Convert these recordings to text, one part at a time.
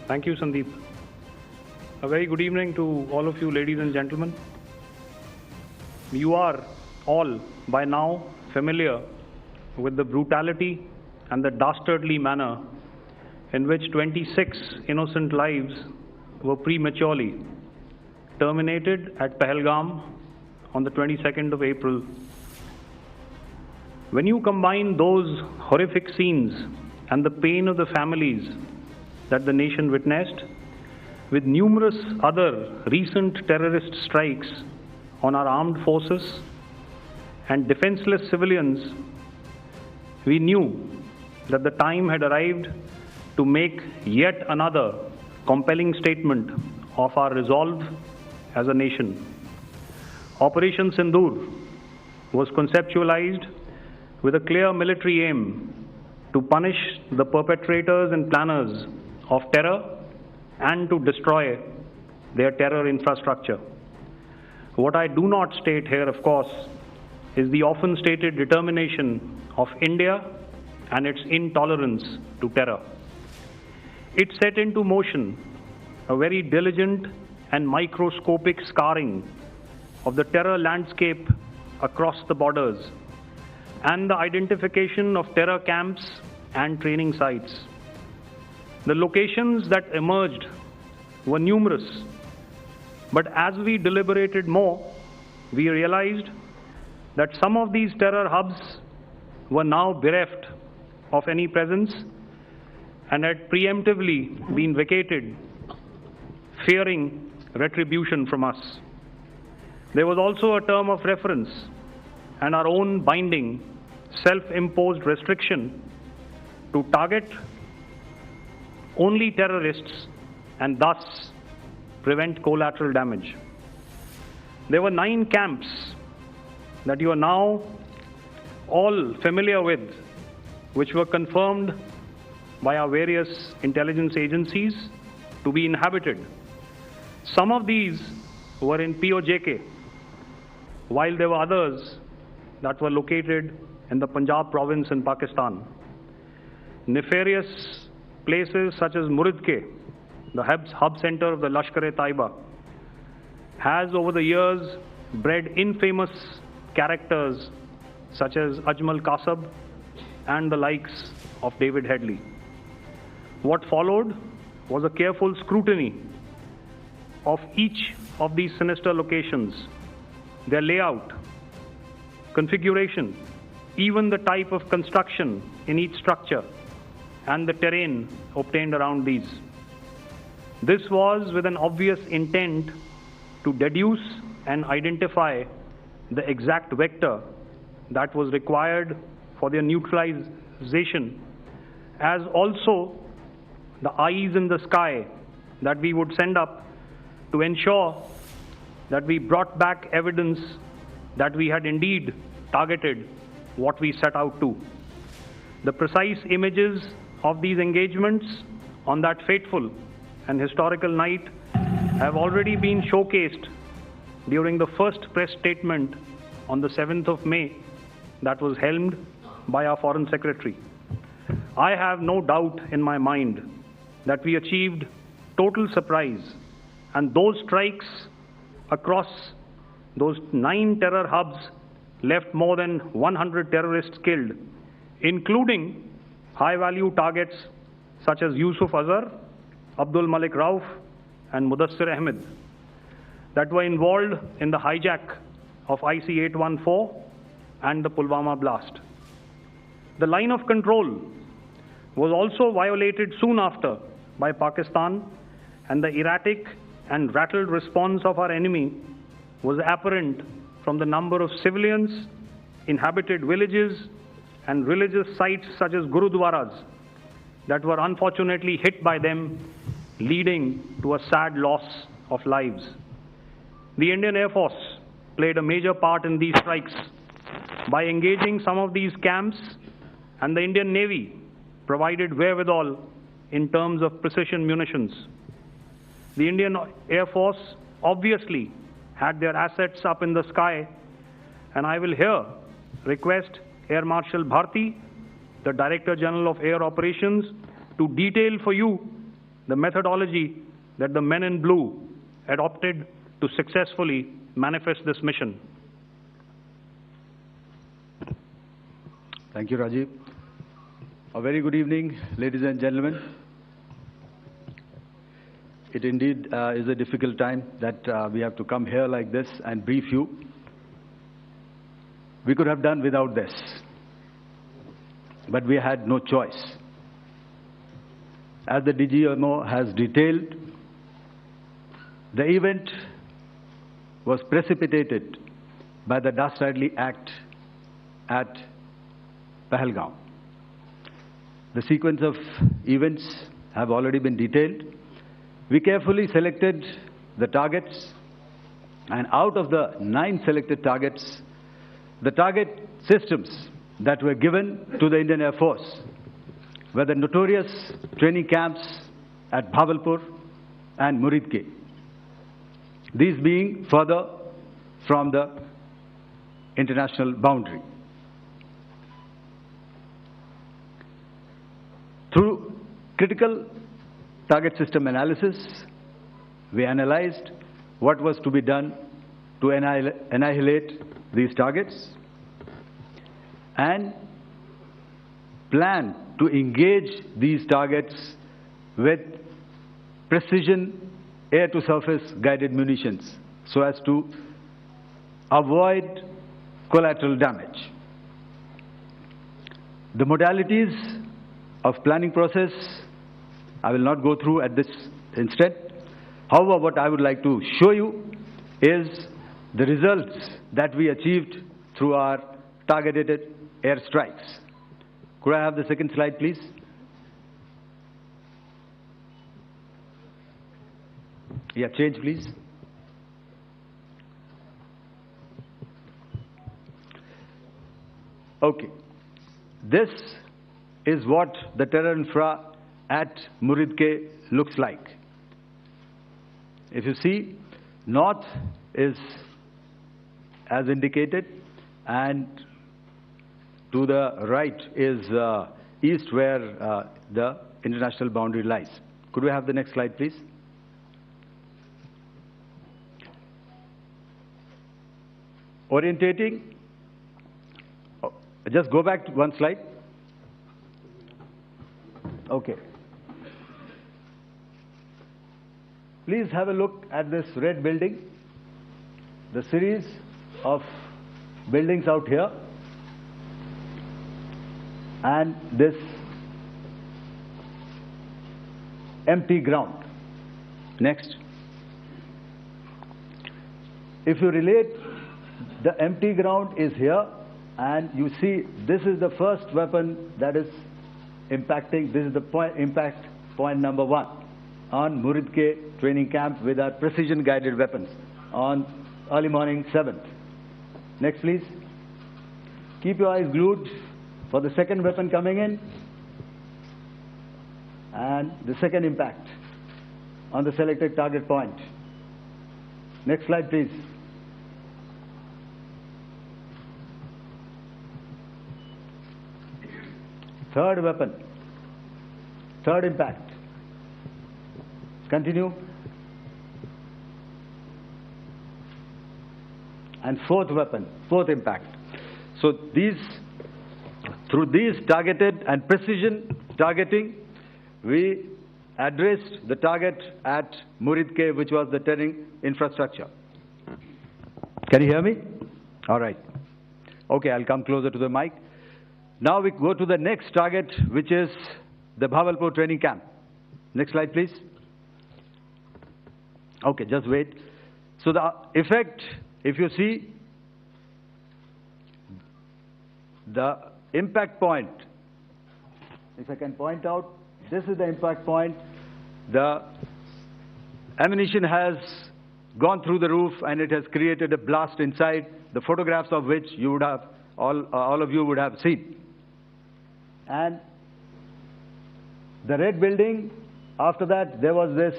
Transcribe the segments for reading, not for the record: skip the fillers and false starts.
Thank you, Sandeep. A very good evening to all of you, ladies and gentlemen. You are all by now familiar with the brutality and the dastardly manner in which 26 innocent lives were prematurely terminated at Pahalgam on the 22nd of April. When you combine those horrific scenes and the pain of the families that the nation witnessed with numerous other recent terrorist strikes on our armed forces and defenseless civilians, we knew that the time had arrived to make yet another compelling statement of our resolve as a nation. Operation Sindoor was conceptualized with a clear military aim to punish the perpetrators and planners of terror and to destroy their terror infrastructure. What I do not state here, of course, is the often stated determination of India and its intolerance to terror. It set into motion a very diligent and microscopic scarring of the terror landscape across the borders and the identification of terror camps and training sites. The locations that emerged were numerous, but as we deliberated more, we realized that some of these terror hubs were now bereft of any presence and had preemptively been vacated, fearing retribution from us. There was also a term of reference and our own binding, self-imposed restriction to target only terrorists and thus prevent collateral damage. There were 9 camps that you are now all familiar with, which were confirmed by our various intelligence agencies to be inhabited. Some of these were in POJK, while there were others that were located in the Punjab province in Pakistan. Nefarious places such as Muridke, the hub center of the Lashkar-e-Taiba, has over the years bred infamous characters such as Ajmal Kasab and the likes of David Headley. What followed was a careful scrutiny of each of these sinister locations, their layout, configuration, even the type of construction in each structure, and the terrain obtained around these. This was with an obvious intent to deduce and identify the exact vector that was required for their neutralization, as also the eyes in the sky that we would send up to ensure that we brought back evidence that we had indeed targeted what we set out to. The precise images of these engagements on that fateful and historical night have already been showcased during the first press statement on the 7th of May that was helmed by our Foreign Secretary. I have no doubt in my mind that we achieved total surprise, and those strikes across those 9 terror hubs left more than 100 terrorists killed, including high-value targets such as Yusuf Azhar, Abdul Malik Rauf, and Mudassir Ahmed that were involved in the hijack of IC-814 and the Pulwama blast. The line of control was also violated soon after by Pakistan, and the erratic and rattled response of our enemy was apparent from the number of civilians, inhabited villages, and religious sites such as Gurudwaras that were unfortunately hit by them, leading to a sad loss of lives. The Indian Air Force played a major part in these strikes by engaging some of these camps, and the Indian Navy provided wherewithal in terms of precision munitions. The Indian Air Force obviously had their assets up in the sky, and I will here request Air Marshal Bharti, the Director General of Air Operations, to detail for you the methodology that the men in blue adopted to successfully manifest this mission. Thank you, Rajiv. A very good evening, ladies and gentlemen. It indeed is a difficult time that we have to come here like this and brief you. We could have done without this, but we had no choice. As the DGMO has detailed, the event was precipitated by the dastardly act at Pahalgaon. The sequence of events have already been detailed. We carefully selected the targets, and out of the 9 selected targets, the target systems that were given to the Indian Air Force were the notorious training camps at Bhavalpur and Muridke, these being further from the international boundary. Through critical target system analysis, we analyzed what was to be done to annihilate these targets and plan to engage these targets with precision air-to-surface guided munitions so as to avoid collateral damage. The modalities of planning process I will not go through at this instant. However, what I would like to show you is the results that we achieved through our targeted airstrikes. Could I have the second slide, please? Yeah, change, please. Okay. This is what the terror infra at Muridke looks like. If you see, north is as indicated, and to the right is east, where the international boundary lies. Could we have the next slide, please? Orientating. Oh, just go back to one slide. Okay. Please have a look at this red building, the series of buildings out here, and this empty ground. Next. If you relate, the empty ground is here, and you see this is the first weapon that is impacting. This is the impact point number 1 on Muridke training camp with our precision guided weapons on early morning 7th. Next, please. Keep your eyes glued for the second weapon coming in and the second impact on the selected target point. Next slide, please. Third weapon, third impact. Continue. And fourth weapon, fourth impact. So through these targeted and precision targeting, we addressed the target at Muridke, which was the terrain infrastructure. Can you hear me? All right. Okay, I'll come closer to the mic. Now we go to the next target, which is the Bhavalpur training camp. Next slide, please. Okay, just wait. So the effect, if you see, the impact point, if I can point out, this is the impact point. The ammunition has gone through the roof and it has created a blast inside, the photographs of which you would have, all of you would have seen. And the red building, after that, there was this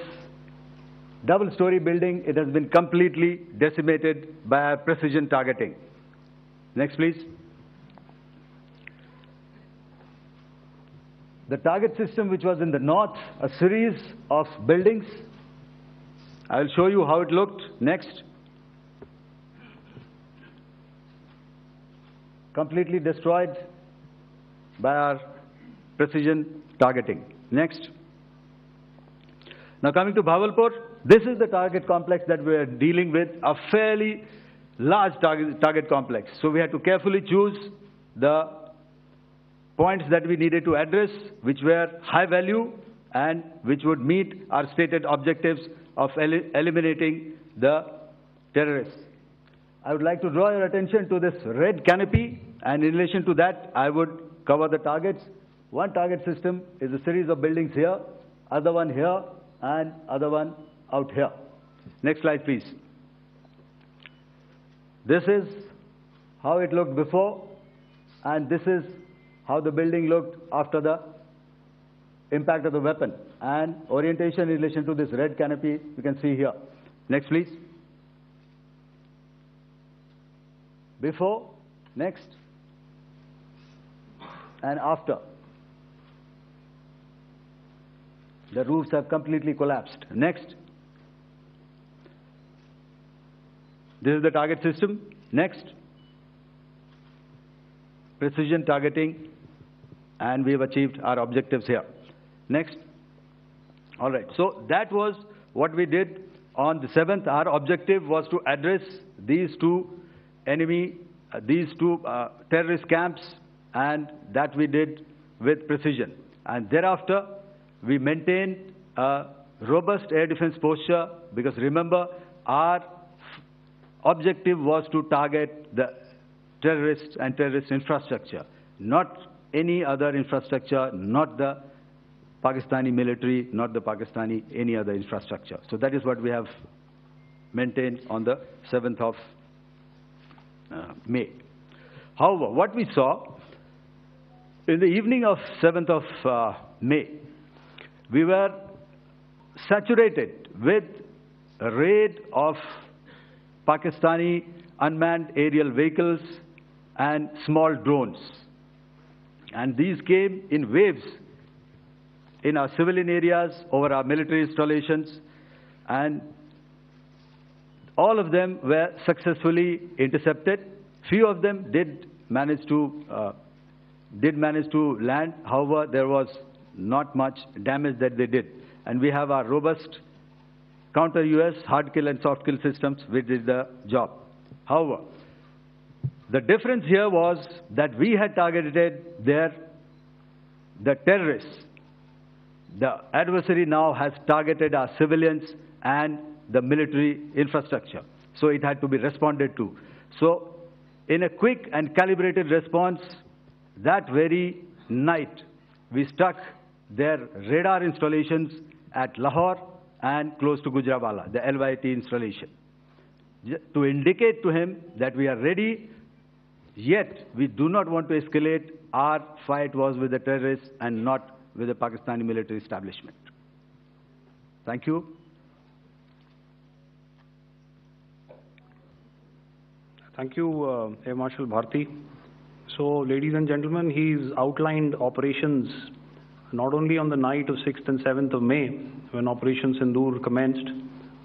double-story building. It has been completely decimated by our precision targeting. Next, please. the target system which was in the north, a series of buildings. I'll show you how it looked. Next. Completely destroyed by our precision targeting. Next. Now coming to Bhavalpur, this is the target complex that we are dealing with, a fairly large target complex. So we had to carefully choose the points that we needed to address, which were high value and which would meet our stated objectives of eliminating the terrorists. I would like to draw your attention to this red canopy, and in relation to that, I would cover the targets. One target system is a series of buildings here, other one here, and other one out here. Next slide, please. This is how it looked before, and this is how the building looked after the impact of the weapon. And orientation in relation to this red canopy, you can see here. Next, please. Before, next, and after. The roofs have completely collapsed. Next. This is the target system. Next. Precision targeting, and we have achieved our objectives here. Next. All right. So that was what we did on the 7th. Our objective was to address these two terrorist camps, and that we did with precision. And thereafter, we maintained a robust air defense posture, because remember, our objective was to target the terrorists and terrorist infrastructure, not any other infrastructure, not the Pakistani military, not the Pakistani any other infrastructure. So that is what we have maintained on the 7th of May. However, what we saw in the evening of 7th of May, we were saturated with a raid of Pakistani unmanned aerial vehicles and small drones. And these came in waves in our civilian areas, over our military installations, and all of them were successfully intercepted. Few of them did manage to land. However, there was not much damage that they did. And we have our robust counter-US hard kill and soft kill systems which did the job. However, the difference here was that we had targeted the terrorists. The adversary now has targeted our civilians and the military infrastructure. So it had to be responded to. So in a quick and calibrated response, that very night, we struck their radar installations at Lahore and close to Gujranwala, the LYT installation, to indicate to him that we are ready, yet we do not want to escalate. Our fight was with the terrorists and not with the Pakistani military establishment. Thank you. Thank you, Air Marshal Bharti. So, ladies and gentlemen, he's outlined operations not only on the night of 6th and 7th of May, when Operation Sindoor commenced,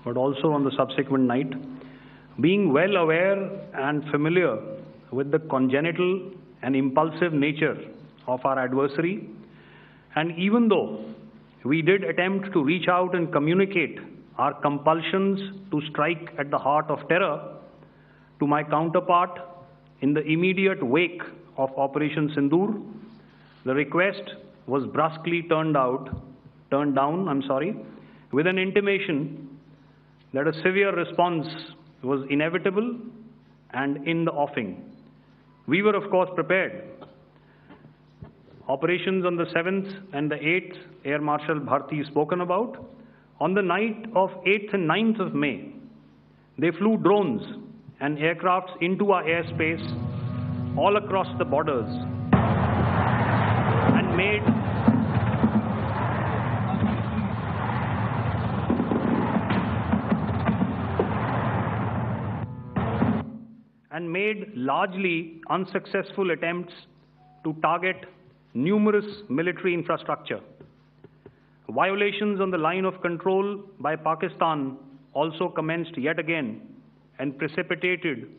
but also on the subsequent night. Being well aware and familiar with the congenital and impulsive nature of our adversary, and even though we did attempt to reach out and communicate our compulsions to strike at the heart of terror to my counterpart in the immediate wake of Operation Sindoor, the request was brusquely turned down, with an intimation that a severe response was inevitable and in the offing. We were, of course, prepared. Operations on the 7th and the 8th, Air Marshal Bharti spoken about. On the night of 8th and 9th of May, they flew drones and aircrafts into our airspace all across the borders and made largely unsuccessful attempts to target numerous military infrastructure. Violations on the line of control by Pakistan also commenced yet again and precipitated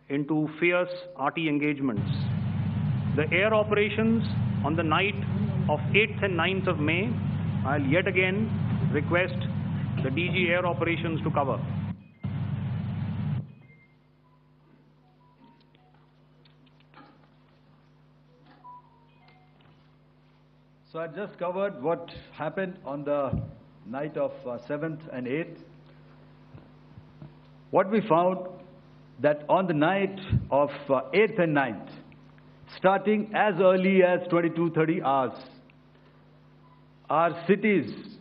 into fierce arty engagements. The air operations on the night of 8th and 9th of May, I'll yet again request the DG Air Operations to cover. So I just covered what happened on the night of 7th and 8th. What we found that on the night of 8th and 9th, starting as early as 22:30 hours, our cities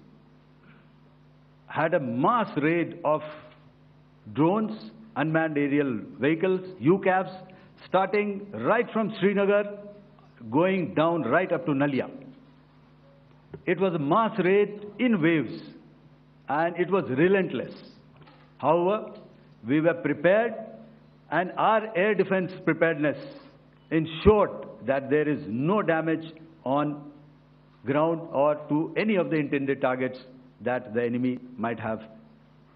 had a mass raid of drones, unmanned aerial vehicles, UCAVs, starting right from Srinagar, going down right up to Nalia. It was a mass raid in waves, and it was relentless. However, we were prepared, and our air defense preparedness ensured that there is no damage on ground or to any of the intended targets that the enemy might have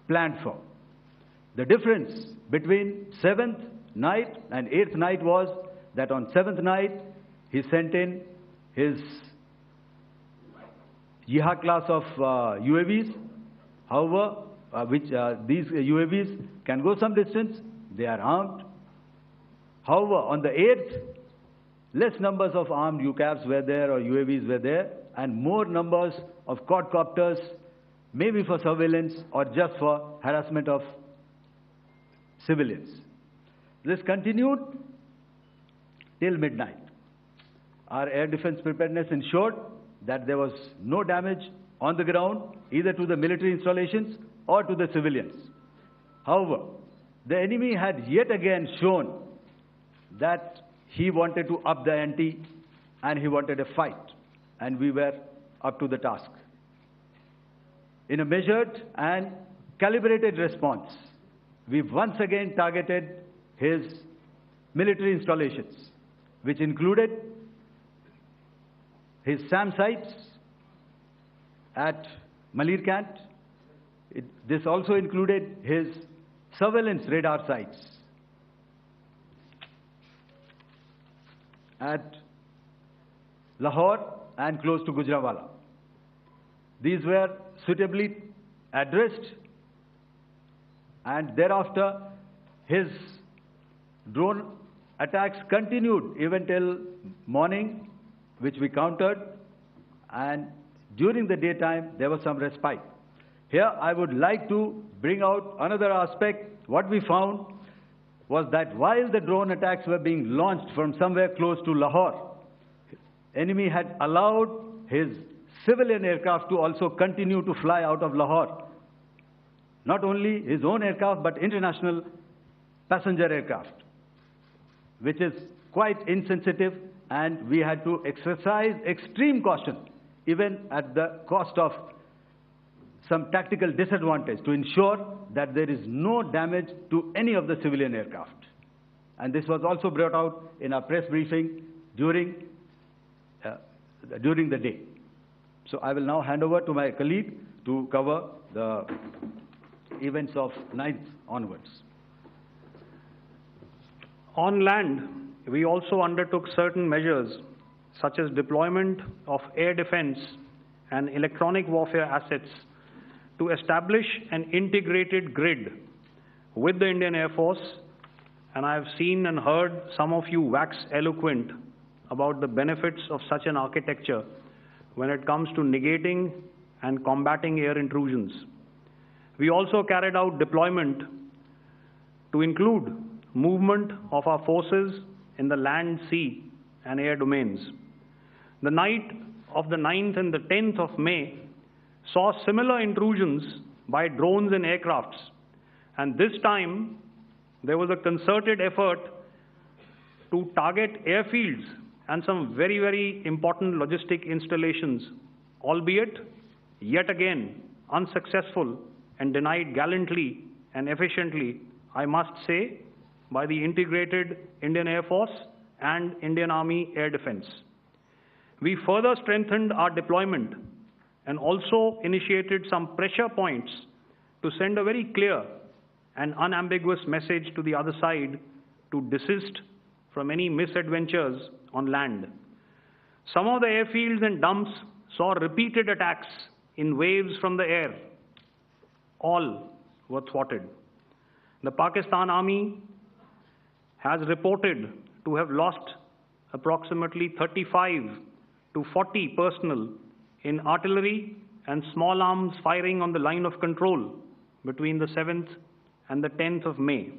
planned for. The difference between 7th night and 8th night was that on 7th night, he sent in his Jihad class of UAVs. However, these UAVs can go some distance, they are armed. However, on the 8th, less numbers of armed UCAVs were there or UAVs were there, and more numbers of quadcopters, maybe for surveillance or just for harassment of civilians. This continued till midnight. Our air defense preparedness ensured that there was no damage on the ground, either to the military installations or to the civilians. However, the enemy had yet again shown that he wanted to up the ante and he wanted a fight, and we were up to the task. In a measured and calibrated response, we once again targeted his military installations, which included his SAM sites at Malirkant. This also included his surveillance radar sites at Lahore and close to Gujranwala. These were suitably addressed, and thereafter his drone attacks continued even till morning, which we countered, and during the daytime there was some respite. Here I would like to bring out another aspect. What we found was that while the drone attacks were being launched from somewhere close to Lahore, enemy had allowed his civilian aircraft to also continue to fly out of Lahore. Not only his own aircraft, but international passenger aircraft, which is quite insensitive, and we had to exercise extreme caution, even at the cost of some tactical disadvantage, to ensure that there is no damage to any of the civilian aircraft. And this was also brought out in our press briefing during the day. So I will now hand over to my colleague to cover the events of 9th onwards. On land, we also undertook certain measures such as deployment of air defense and electronic warfare assets to establish an integrated grid with the Indian Air Force, and I have seen and heard some of you wax eloquent about the benefits of such an architecture when it comes to negating and combating air intrusions. We also carried out deployment to include movement of our forces in the land, sea, and air domains. The night of the 9th and the 10th of May saw similar intrusions by drones and aircrafts, and this time there was a concerted effort to target airfields and some very, very important logistic installations, albeit yet again unsuccessful and denied gallantly and efficiently, I must say, by the integrated Indian Air Force and Indian Army Air Defense. We further strengthened our deployment and also initiated some pressure points to send a very clear and unambiguous message to the other side to desist from any misadventures on land. Some of the airfields and dumps saw repeated attacks in waves from the air. All were thwarted. The Pakistan Army has reported to have lost approximately 35 to 40 personnel in artillery and small arms firing on the line of control between the 7th and the 10th of May.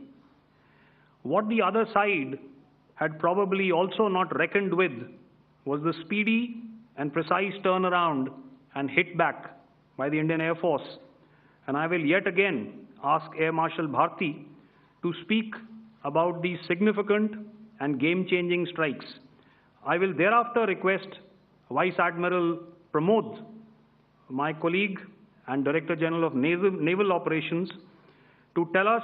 What the other side had probably also not reckoned with was the speedy and precise turnaround and hit back by the Indian Air Force. And I will yet again ask Air Marshal Bharti to speak about these significant and game-changing strikes. I will thereafter request Vice Admiral Pramod, my colleague and Director General of Naval Operations, to tell us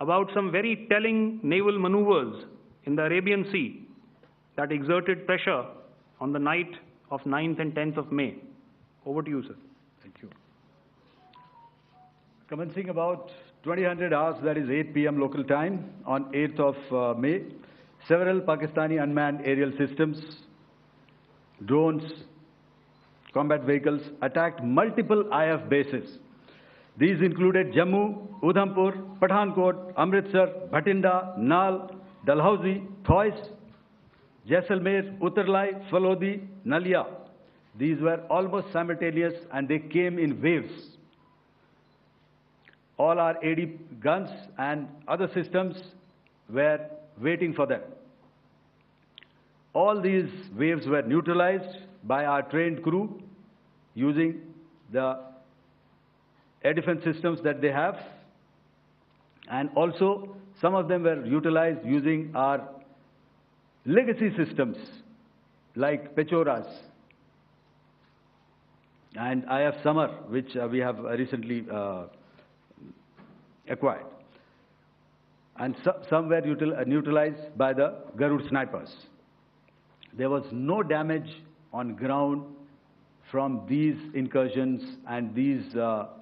about some very telling naval maneuvers in the Arabian Sea that exerted pressure on the night of 9th and 10th of May. Over to you, sir. Thank you. Commencing about 2000 hours, that is 8 p.m. local time, on 8th of May, several Pakistani unmanned aerial systems, drones, combat vehicles attacked multiple IF bases. These included Jammu, Udhampur, Pathankot, Amritsar, Bhatinda, Nal, Dalhousie, Thois, Jaisalmer, Uttarlai, Falodi, Nalia. These were almost simultaneous and they came in waves. All our AD guns and other systems were waiting for them. All these waves were neutralized by our trained crew using the air defense systems that they have, and also some of them were utilized using our legacy systems like Pechoras and IF Summer, which we have recently acquired. And some were neutralized by the Garud snipers. There was no damage on ground from these incursions and these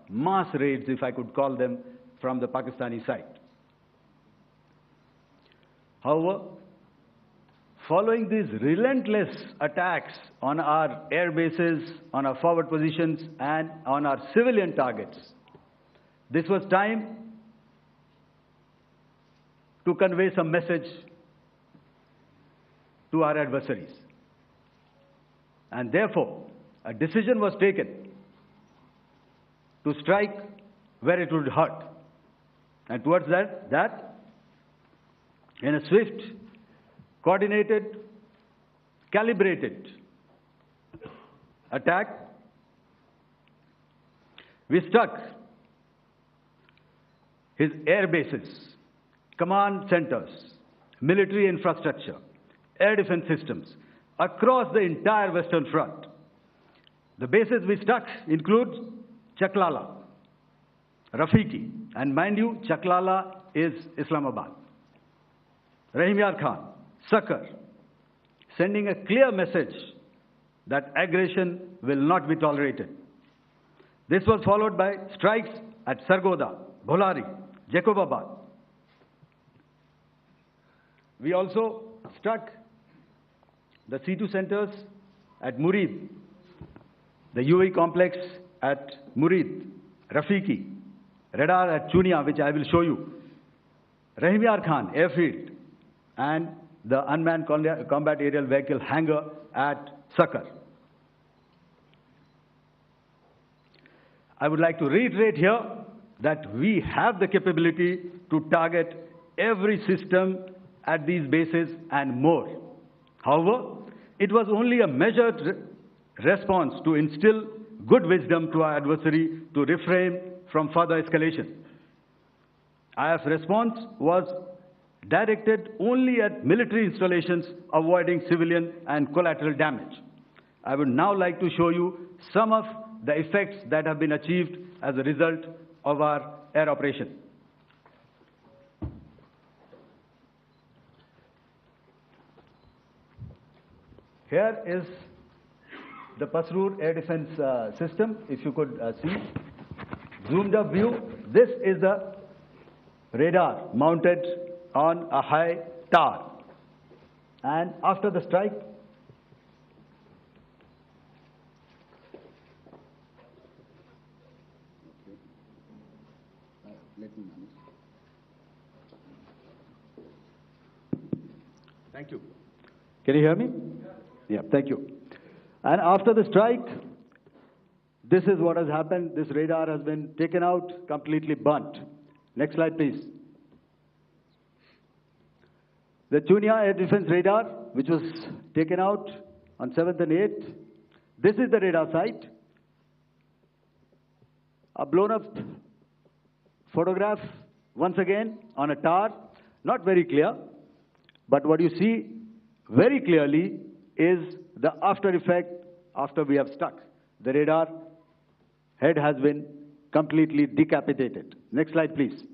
mass raids, if I could call them, from the Pakistani side. However, following these relentless attacks on our air bases, on our forward positions, and on our civilian targets, this was time to convey some message to our adversaries. And therefore, a decision was taken to strike where it would hurt. And towards that, in a swift, coordinated, calibrated attack, we struck his air bases, command centers, military infrastructure, air defense systems across the entire Western Front. The bases we struck include Chaklala, Rafiki, and mind you, Chaklala is Islamabad. Rahim Yar Khan, Sakar, sending a clear message that aggression will not be tolerated. This was followed by strikes at Sargoda, Bholari, Jacobabad. We also struck the C2 centers at Murid, the UAE complex at Murid, Rafiki, radar at Chunia, which I will show you, Rahim Yar Khan airfield, and the unmanned combat aerial vehicle hangar at Sakar. I would like to reiterate here that we have the capability to target every system at these bases and more. However, it was only a measured response to instill good wisdom to our adversary to refrain from further escalation. IF's response was directed only at military installations, avoiding civilian and collateral damage. I would now like to show you some of the effects that have been achieved as a result of our air operation. Here is the Pasrur air defense system, if you could see. Zoomed up view, this is the radar mounted on a high tower. And after the strike, Thank you. can you hear me? Yeah, thank you. And after the strike, this is what has happened. This radar has been taken out, completely burnt. Next slide, please. The Chunia air defense radar, which was taken out on 7th and 8th. This is the radar site. A blown up photograph, once again, on a tower. Not very clear, but what you see very clearly is the after effect after we have stuck. The radar head has been completely decapitated. Next slide, please.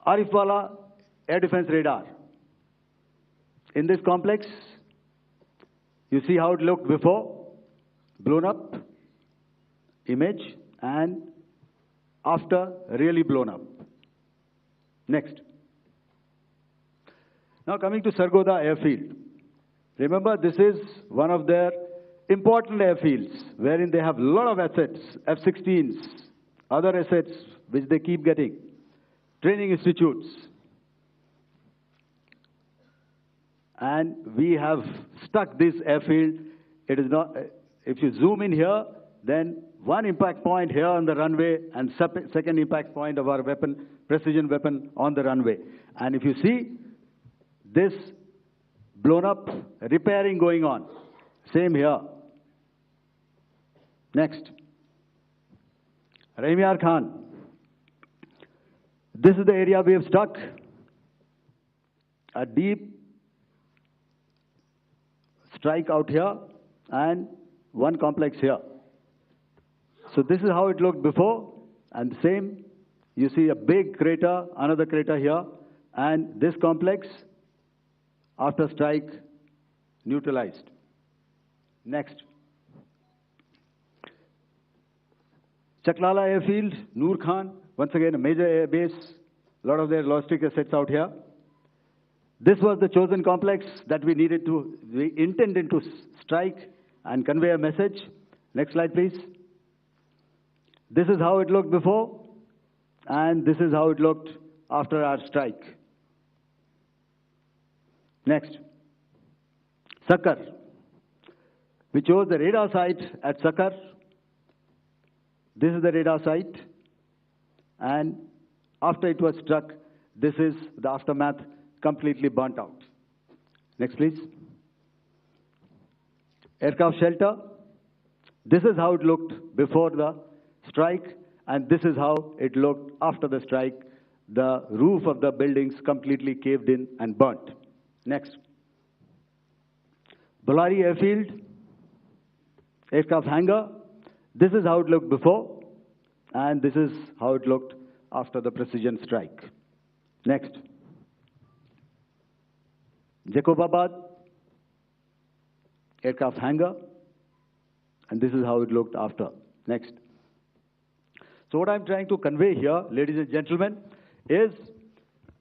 Arifwala air defense radar. In this complex, you see how it looked before, blown up image, and after really blown up. Next. Now coming to Sargodha airfield. Remember, this is one of their important airfields wherein they have a lot of assets, F-16s, other assets which they keep getting, training institutes. And we have stuck this airfield. It is not, if you zoom in here, then one impact point here on the runway and second impact point of our weapon, precision weapon on the runway. And if you see this blown up, repairing going on. Same here. Next. Raimiar Khan. This is the area we have struck. A deep strike out here and one complex here. So this is how it looked before, and the same. You see a big crater, another crater here, and this complex, after strike, neutralized. Next. Chaklala airfield, Noor Khan, once again a major air base, a lot of their logistic assets out here. This was the chosen complex that we intended to strike and convey a message. Next slide, please. This is how it looked before, and this is how it looked after our strike. Next. Sakar. We chose the radar site at Sakar. This is the radar site, and after it was struck, this is the aftermath, completely burnt out. Next, please. Aircraft shelter. This is how it looked before the strike, and this is how it looked after the strike. The roof of the buildings completely caved in and burnt. Next. Bolari airfield, aircraft hangar. This is how it looked before, and this is how it looked after the precision strike. Next. Jacobabad, aircraft hangar, and this is how it looked after. Next. So what I'm trying to convey here, ladies and gentlemen, is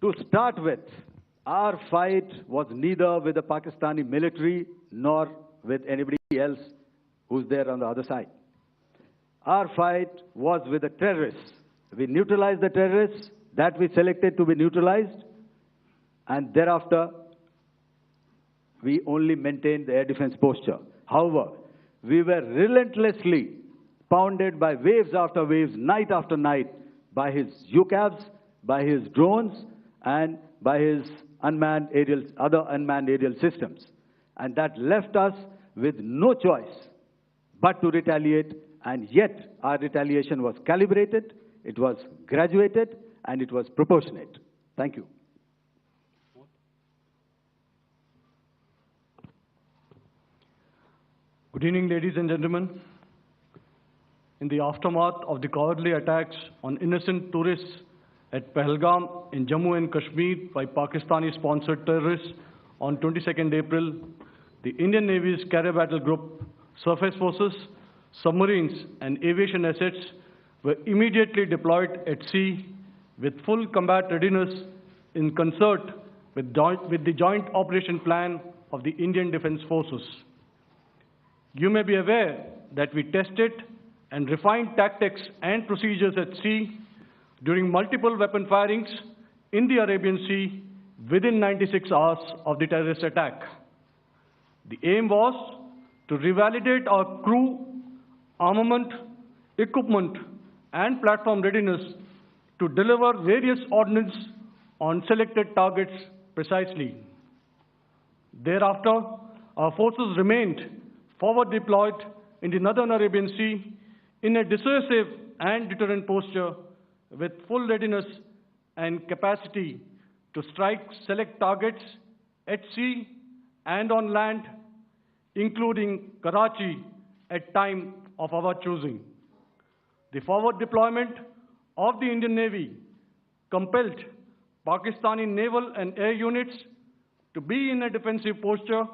to start with, our fight was neither with the Pakistani military nor with anybody else who's there on the other side. Our fight was with the terrorists. We neutralized the terrorists that we selected to be neutralized, and thereafter, we only maintained the air defense posture. However, we were relentlessly pounded by waves after waves, night after night, by his UCAVs, by his drones, and by his other unmanned aerial systems. And that left us with no choice but to retaliate, and yet our retaliation was calibrated, it was graduated, and it was proportionate. Thank you. Good evening, ladies and gentlemen. In the aftermath of the cowardly attacks on innocent tourists at Pahalgam in Jammu and Kashmir by Pakistani-sponsored terrorists on 22nd April the Indian Navy's carrier battle group, surface forces, submarines, and aviation assets were immediately deployed at sea with full combat readiness in concert with the Joint Operation Plan of the Indian Defence Forces. You may be aware that we tested and refined tactics and procedures at sea during multiple weapon firings in the Arabian Sea within 96 hours of the terrorist attack. The aim was to revalidate our crew, armament, equipment, and platform readiness to deliver various ordnance on selected targets precisely. Thereafter, our forces remained forward deployed in the Northern Arabian Sea in a dissuasive and deterrent posture with full readiness and capacity to strike select targets at sea and on land, including Karachi at time of our choosing. The forward deployment of the Indian Navy compelled Pakistani naval and air units to be in a defensive posture,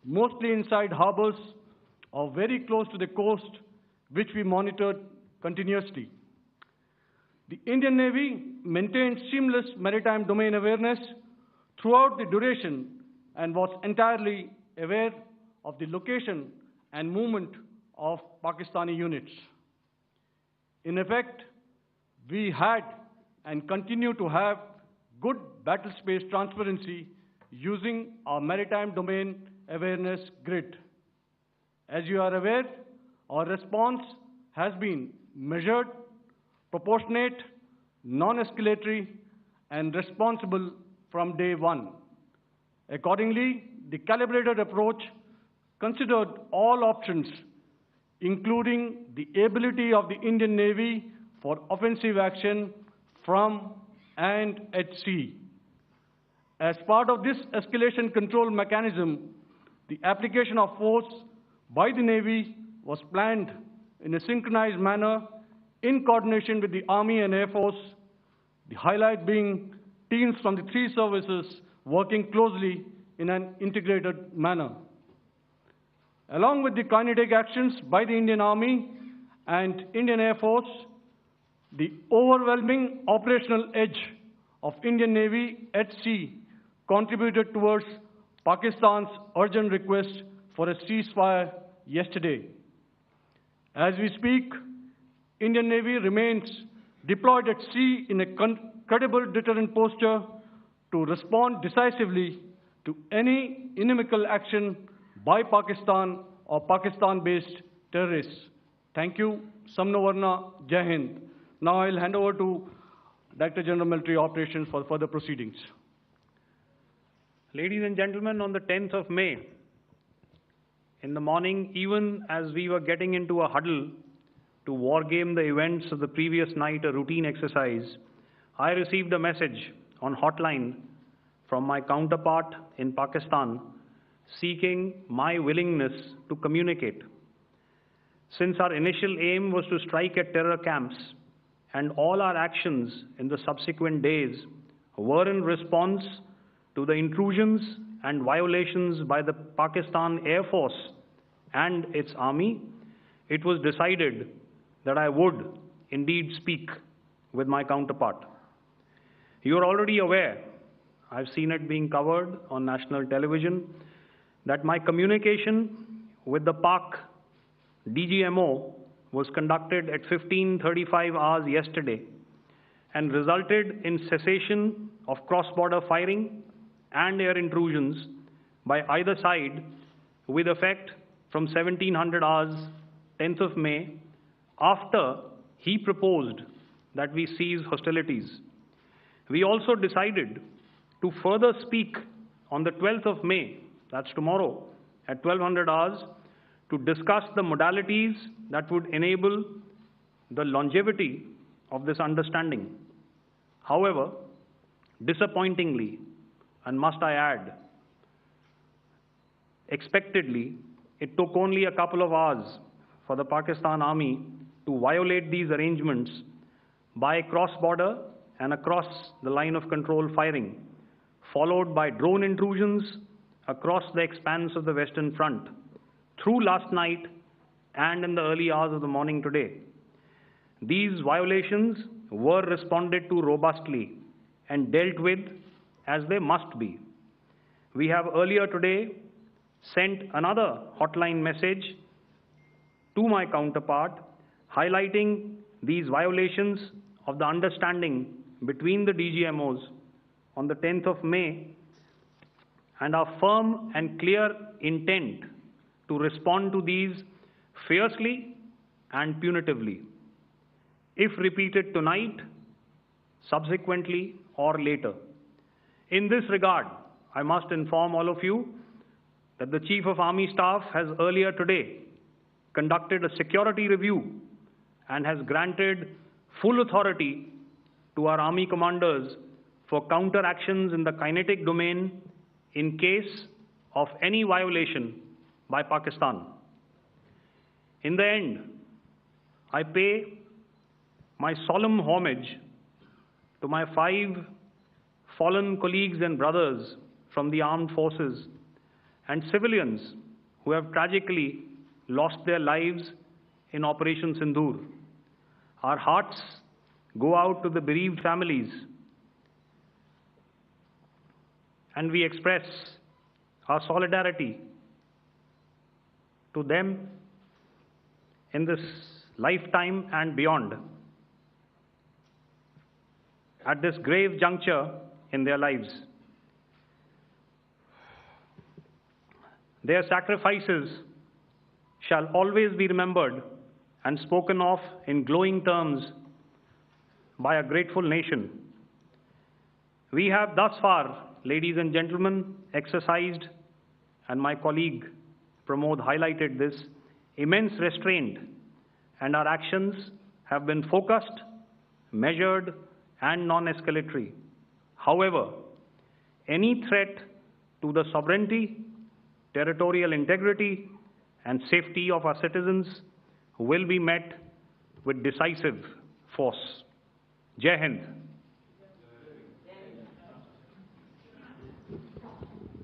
mostly inside harbors or very close to the coast, which we monitored continuously. The Indian Navy maintained seamless maritime domain awareness throughout the duration and was entirely aware of the location and movement of Pakistani units. In effect, we had and continue to have good battle space transparency using our maritime domain awareness grid. As you are aware, our response has been measured, proportionate, non-escalatory, and responsible from day one. Accordingly, the calibrated approach considered all options, including the ability of the Indian Navy for offensive action from and at sea. As part of this escalation control mechanism, the application of force by the Navy was planned in a synchronized manner in coordination with the Army and Air Force, the highlight being teams from the three services working closely in an integrated manner. Along with the kinetic actions by the Indian Army and Indian Air Force, the overwhelming operational edge of Indian Navy at sea contributed towards Pakistan's urgent request for a ceasefire yesterday. As we speak, Indian Navy remains deployed at sea in a credible deterrent posture to respond decisively to any inimical action by Pakistan or Pakistan-based terrorists. Thank you. Samno Varna, Jai Hind. Now I'll hand over to Director General Military Operations for further proceedings. Ladies and gentlemen, on the 10th of May, in the morning, even as we were getting into a huddle to wargame the events of the previous night, a routine exercise, I received a message on hotline from my counterpart in Pakistan seeking my willingness to communicate. Since our initial aim was to strike at terror camps, and all our actions in the subsequent days were in response to the intrusions and violations by the Pakistan Air Force and its army, it was decided that I would indeed speak with my counterpart. You are already aware, I've seen it being covered on national television, that my communication with the Pak DGMO was conducted at 15:35 hours yesterday and resulted in cessation of cross-border firing and air intrusions by either side with effect from 1700 hours, 10th of May, after he proposed that we cease hostilities. We also decided to further speak on the 12th of May, that's tomorrow, at 1200 hours, to discuss the modalities that would enable the longevity of this understanding. However, disappointingly, and must I add, expectedly, it took only a couple of hours for the Pakistan Army to violate these arrangements by cross-border and across the line of control firing, followed by drone intrusions, across the expanse of the Western Front through last night and in the early hours of the morning today. These violations were responded to robustly and dealt with as they must be. We have earlier today sent another hotline message to my counterpart highlighting these violations of the understanding between the DGMOs on the 10th of May and our firm and clear intent to respond to these fiercely and punitively, if repeated tonight, subsequently, or later. In this regard, I must inform all of you that the Chief of Army Staff has earlier today conducted a security review and has granted full authority to our Army commanders for counter-actions in the kinetic domain in case of any violation by Pakistan. In the end, I pay my solemn homage to my 5 fallen colleagues and brothers from the armed forces and civilians who have tragically lost their lives in Operation Sindoor. Our hearts go out to the bereaved families, and we express our solidarity to them in this lifetime and beyond, at this grave juncture in their lives. Their sacrifices shall always be remembered and spoken of in glowing terms by a grateful nation. We have thus far, ladies and gentlemen, exercised, and my colleague Pramod highlighted this, immense restraint, and our actions have been focused, measured, and non-escalatory. However, any threat to the sovereignty, territorial integrity, and safety of our citizens will be met with decisive force. Jai Hind.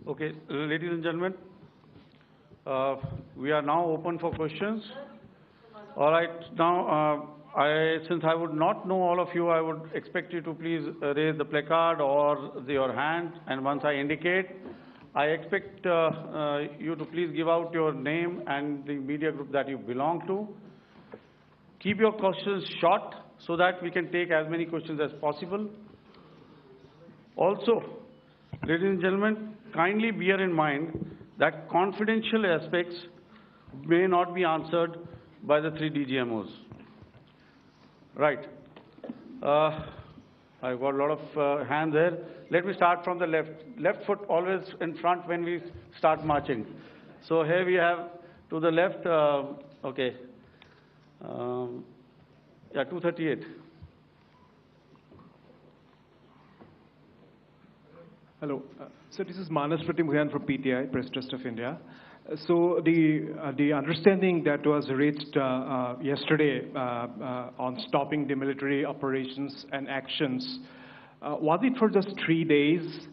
Okay, ladies and gentlemen, we are now open for questions. All right, now, since I would not know all of you, I would expect you to please raise the placard or your hand, and once I indicate, I expect you to please give out your name and the media group that you belong to. Keep your questions short so that we can take as many questions as possible. Also, ladies and gentlemen, kindly bear in mind that confidential aspects may not be answered by the 3 DGMOs. Right. I've got a lot of hands there. Let me start from the left. Left foot always in front when we start marching. So here we have to the left, okay. Yeah, 238. Hello. So this is Manas Pratimugyan from PTI, Press Trust of India. So the understanding that was reached yesterday on stopping the military operations and actions, was it for just 3 days?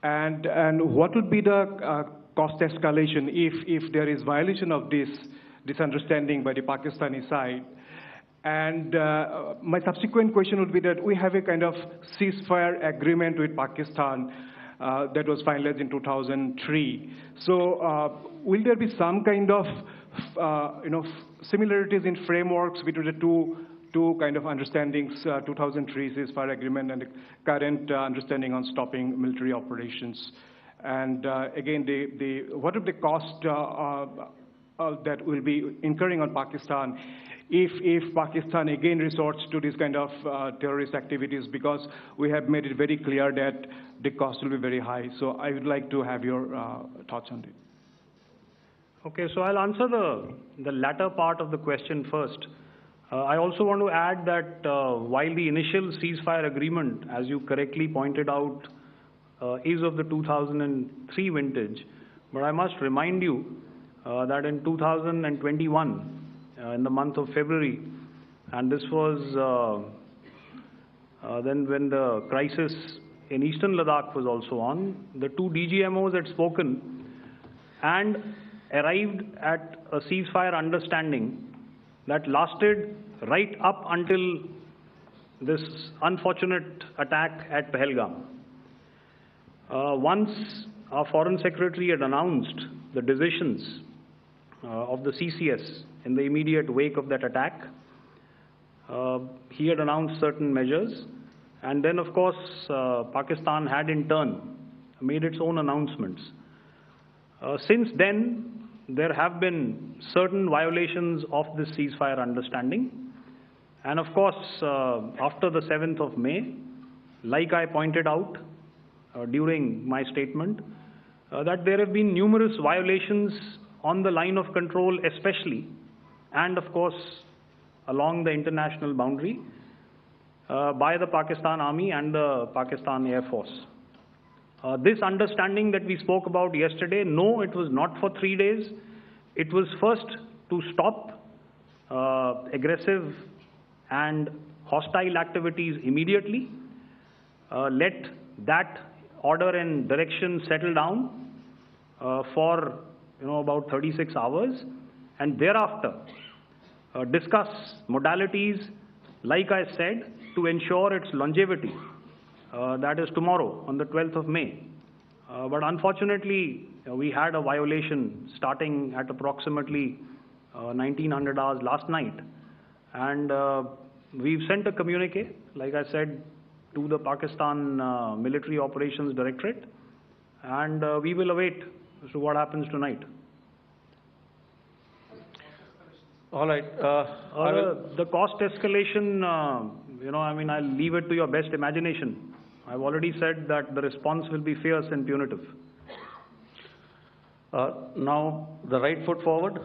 And what would be the cost escalation if there is violation of this understanding by the Pakistani side? And my subsequent question would be that we have a kind of ceasefire agreement with Pakistan that was finalized in 2003. So will there be some kind of similarities in frameworks between the two kind of understandings, 2003 ceasefire agreement and the current understanding on stopping military operations? And again, what are the costs that will be incurring on Pakistan if Pakistan again resorts to this kind of terrorist activities, because we have made it very clear that the cost will be very high. So I would like to have your thoughts on it. Okay, so I'll answer the latter part of the question first. I also want to add that while the initial ceasefire agreement, as you correctly pointed out, is of the 2003 vintage, but I must remind you that in 2021, in the month of February, and this was then when the crisis in eastern Ladakh was also on. The two DGMOs had spoken and arrived at a ceasefire understanding that lasted right up until this unfortunate attack at Pahalgam. Once our Foreign Secretary had announced the decisions of the CCS in the immediate wake of that attack, he had announced certain measures, and then of course Pakistan had in turn made its own announcements. Since then, there have been certain violations of this ceasefire understanding, and of course after the 7th of May, like I pointed out during my statement, that there have been numerous violations on the line of control especially, and of course along the international boundary by the Pakistan Army and the Pakistan Air Force. This understanding that we spoke about yesterday, no, it was not for 3 days. It was first to stop aggressive and hostile activities immediately, let that order and direction settle down for about 36 hours, and thereafter discuss modalities, like I said, to ensure its longevity. That is tomorrow, on the 12th of May. But unfortunately, we had a violation starting at approximately 1900 hours last night. And we've sent a communique, like I said, to the Pakistan Military Operations Directorate. And we will await as to what happens tonight. All right. The cost escalation, I'll leave it to your best imagination. I've already said that the response will be fierce and punitive. Now, the right foot forward.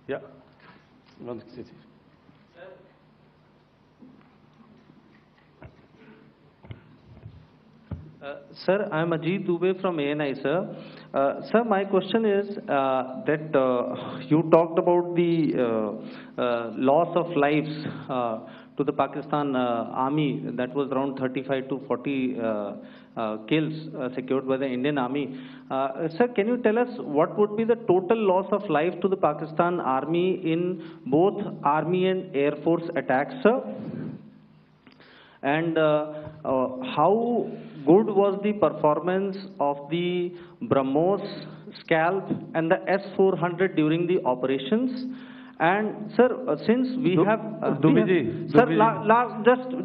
Yeah. Sir, I am Ajit Dubey from ANI, sir. Sir, my question is that you talked about the loss of lives to the Pakistan Army, that was around 35 to 40 kills secured by the Indian Army. Sir, can you tell us what would be the total loss of life to the Pakistan Army in both Army and Air Force attacks, sir? And how good was the performance of the BrahMos, Scalp and the S-400 during the operations? And sir, since we have... Sir,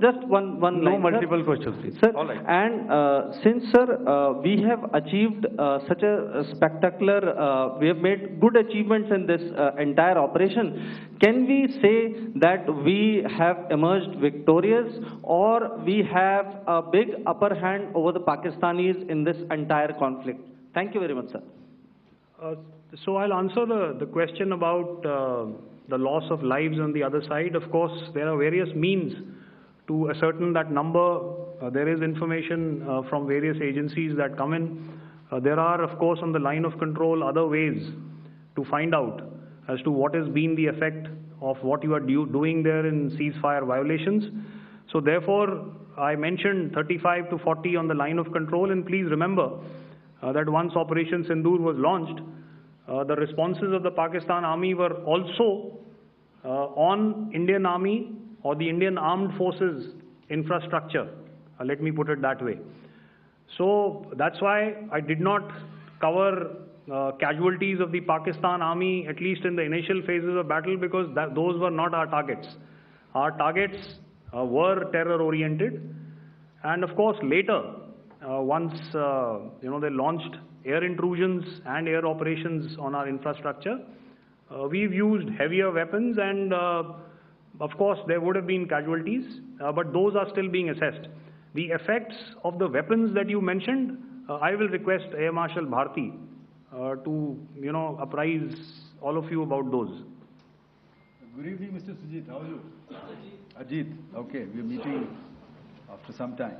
just one line. No multiple questions, please. Sir, all right. And since, sir, we have achieved such a spectacular, we have made good achievements in this entire operation, can we say that we have emerged victorious, or we have a big upper hand over the Pakistanis in this entire conflict? Thank you very much, sir. So I'll answer the question about the loss of lives on the other side. Of course, there are various means to ascertain that number. There is information from various agencies that come in. There are, of course, on the line of control, other ways to find out as to what has been the effect of what you are doing there in ceasefire violations. So therefore, I mentioned 35 to 40 on the line of control, and please remember that once Operation Sindoor was launched, the responses of the Pakistan Army were also on Indian Army or the Indian Armed Forces infrastructure. Let me put it that way. So that's why I did not cover casualties of the Pakistan Army, at least in the initial phases of battle, because those were not our targets. Our targets were terror-oriented, and of course later, once they launched air intrusions and air operations on our infrastructure, we've used heavier weapons, and of course there would have been casualties, but those are still being assessed. The effects of the weapons that you mentioned, I will request Air Marshal Bharti to apprise all of you about those. Good evening, Mr. Sujit. How are you? Ajit. Okay, we're meeting after some time.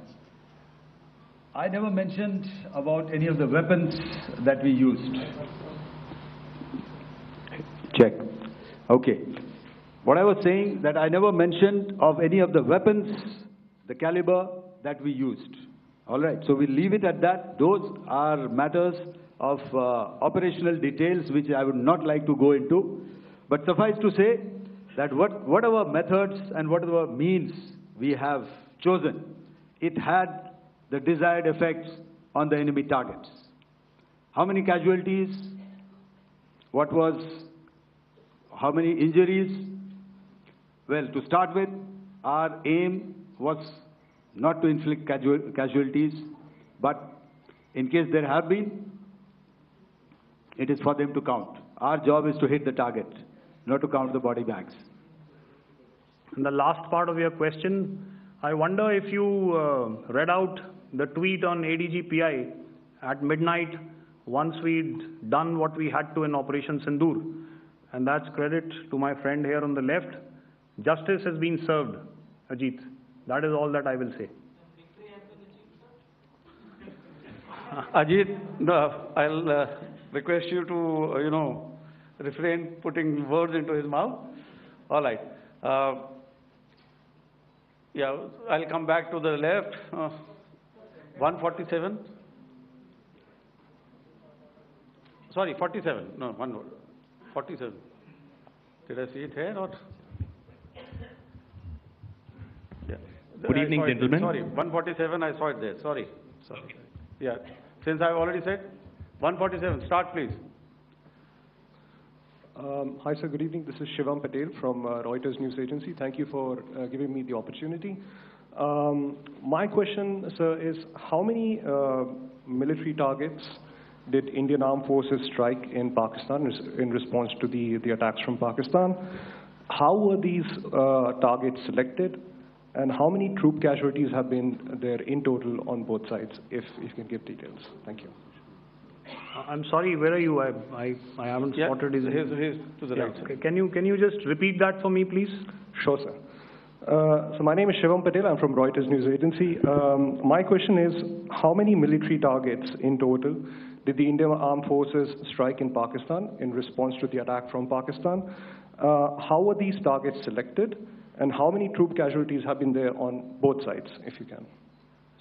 I never mentioned about any of the weapons that we used. Check. Okay. What I was saying, that I never mentioned of any of the weapons, the caliber that we used. All right, so we leave it at that. Those are matters of operational details which I would not like to go into. But suffice to say that whatever methods and whatever means we have chosen, it had the desired effects on the enemy targets. How many casualties? How many injuries? Well, to start with, our aim was not to inflict casualties, but in case there have been, it is for them to count. Our job is to hit the target, not to count the body bags. And the last part of your question, I wonder if you read out the tweet on ADG-PI at midnight once we'd done what we had to in Operation Sindoor. And that's credit to my friend here on the left. Justice has been served, Ajit. That is all that I will say. Ajit, I'll request you to, refrain putting words into his mouth. All right. Yeah, I'll come back to the left. 147. Sorry, 47. No, 47. Did I see it here or? Yeah. Good evening, gentlemen. Sorry, 147, I saw it there. Sorry. Yeah, since I've already said, 147, start please. Hi sir, good evening. This is Shivam Patel from Reuters News Agency. Thank you for giving me the opportunity. My question, sir, is how many military targets did Indian Armed Forces strike in Pakistan in response to the attacks from Pakistan? How were these targets selected? And how many troop casualties have been there in total on both sides, if you can give details? Thank you. I'm sorry, where are you? I haven't spotted his... Here's to the right. Okay. Can you just repeat that for me, please? Sure, sir. So my name is Shivam Patel. I'm from Reuters News Agency. My question is, how many military targets in total did the Indian Armed Forces strike in Pakistan in response to the attack from Pakistan? How were these targets selected? And how many troop casualties have been there on both sides, if you can?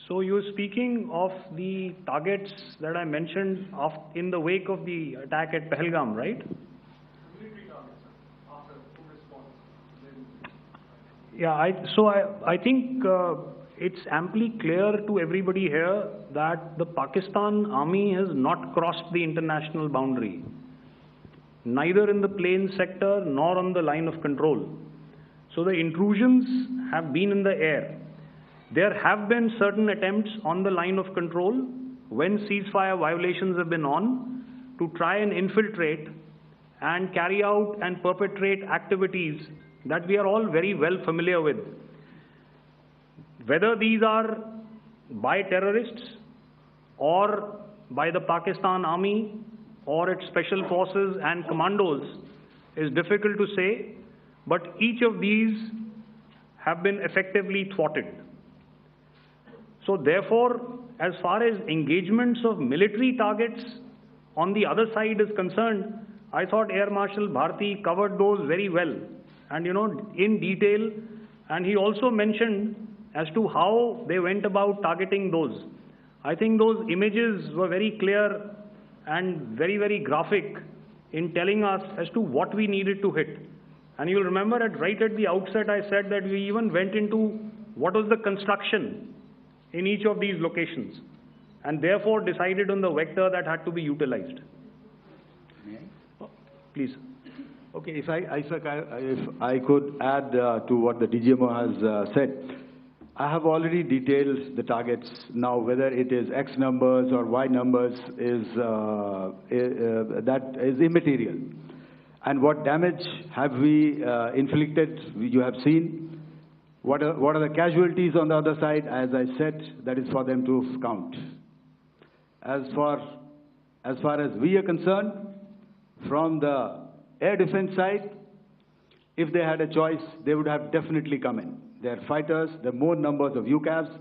So you're speaking of the targets that I mentioned in the wake of the attack at Pahalgam, right? Military targets, after response. Yeah, I think it's amply clear to everybody here that the Pakistan army has not crossed the international boundary, neither in the plain sector nor on the line of control. So the intrusions have been in the air. There have been certain attempts on the line of control when ceasefire violations have been on to try and infiltrate and carry out and perpetrate activities that we are all very well familiar with. Whether these are by terrorists or by the Pakistan army or its special forces and commandos is difficult to say, but each of these have been effectively thwarted. So therefore, as far as engagements of military targets on the other side is concerned, I thought Air Marshal Bharti covered those very well and in detail, and he also mentioned as to how they went about targeting those. I think those images were very clear and very, very graphic in telling us as to what we needed to hit. And you'll remember right at the outset I said that we even went into what was the construction in each of these locations and therefore decided on the vector that had to be utilized. Please. Okay, if I could add to what the DGMO has said, I have already detailed the targets. Now, whether it is X numbers or Y numbers that is immaterial. And what damage have we inflicted, you have seen. What are the casualties on the other side? As I said, that is for them to count. As far as we are concerned, from the air defense side, if they had a choice, they would have definitely come in. They are fighters, there are more numbers of UCAVs.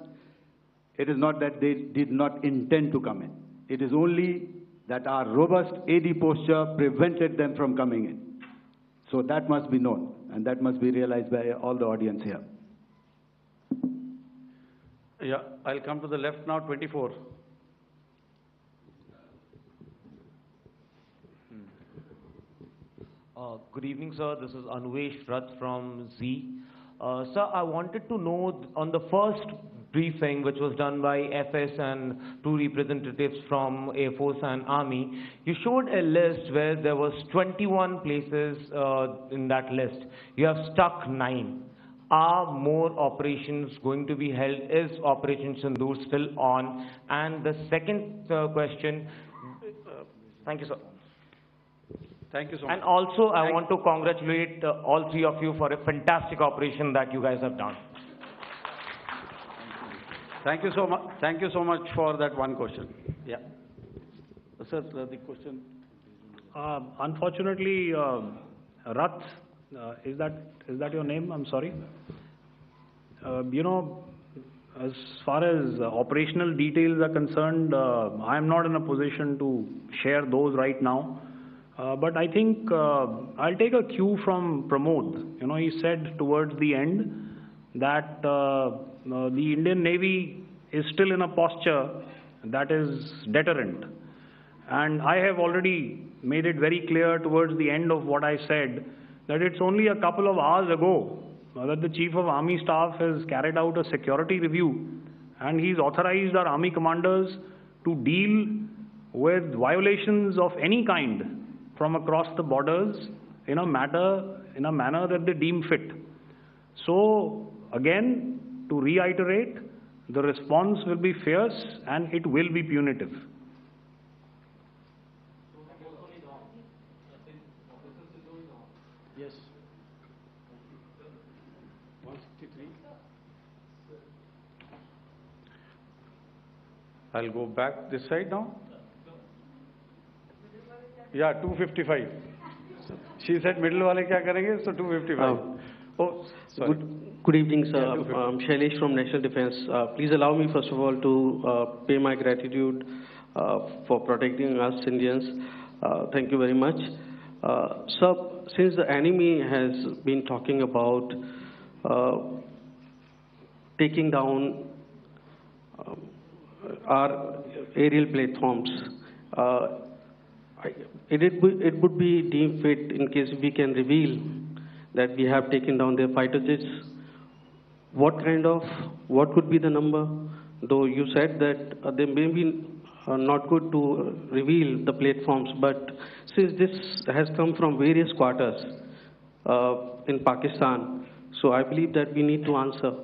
It is not that they did not intend to come in. It is only that our robust AD posture prevented them from coming in. So that must be known, and that must be realized by all the audience here. Yeah, I'll come to the left now, 24. Good evening, sir. This is Anvesh Rath from Z. Sir, I wanted to know on the first briefing, which was done by FS and two representatives from Air Force and Army, you showed a list where there was 21 places in that list. You have stuck 9. Are more operations going to be held? Is Operation Sindoor still on? And the second question, thank you, sir. Thank you so much. And also, I want to congratulate all three of you for a fantastic operation that you guys have done. Thank you so much. Thank you so much for that one question. Yeah. Sir, the question. Unfortunately, Rath, is that your name? I'm sorry. You know, as far as operational details are concerned, I am not in a position to share those right now. But I think I'll take a cue from Pramod. You know, he said towards the end that the Indian Navy is still in a posture that is deterrent. And I have already made it very clear towards the end of what I said that it's only a couple of hours ago that the Chief of Army Staff has carried out a security review and he's authorized our Army commanders to deal with violations of any kind from across the borders in a manner that they deem fit. So again, to reiterate, the response will be fierce and it will be punitive. Yes. 163. I'll go back this side now. Yeah, 255. She said middle wale kya karenge, so 255. Oh, sorry. Good evening, sir. I'm Shailesh from National Defense. Please allow me, first of all, to pay my gratitude for protecting us Indians. Thank you very much. Sir, since the enemy has been talking about taking down our aerial platforms, it would be deemed fit in case we can reveal that we have taken down their fighter jets. What could be the number? Though you said that they may be not good to reveal the platforms, but since this has come from various quarters in Pakistan, so I believe that we need to answer,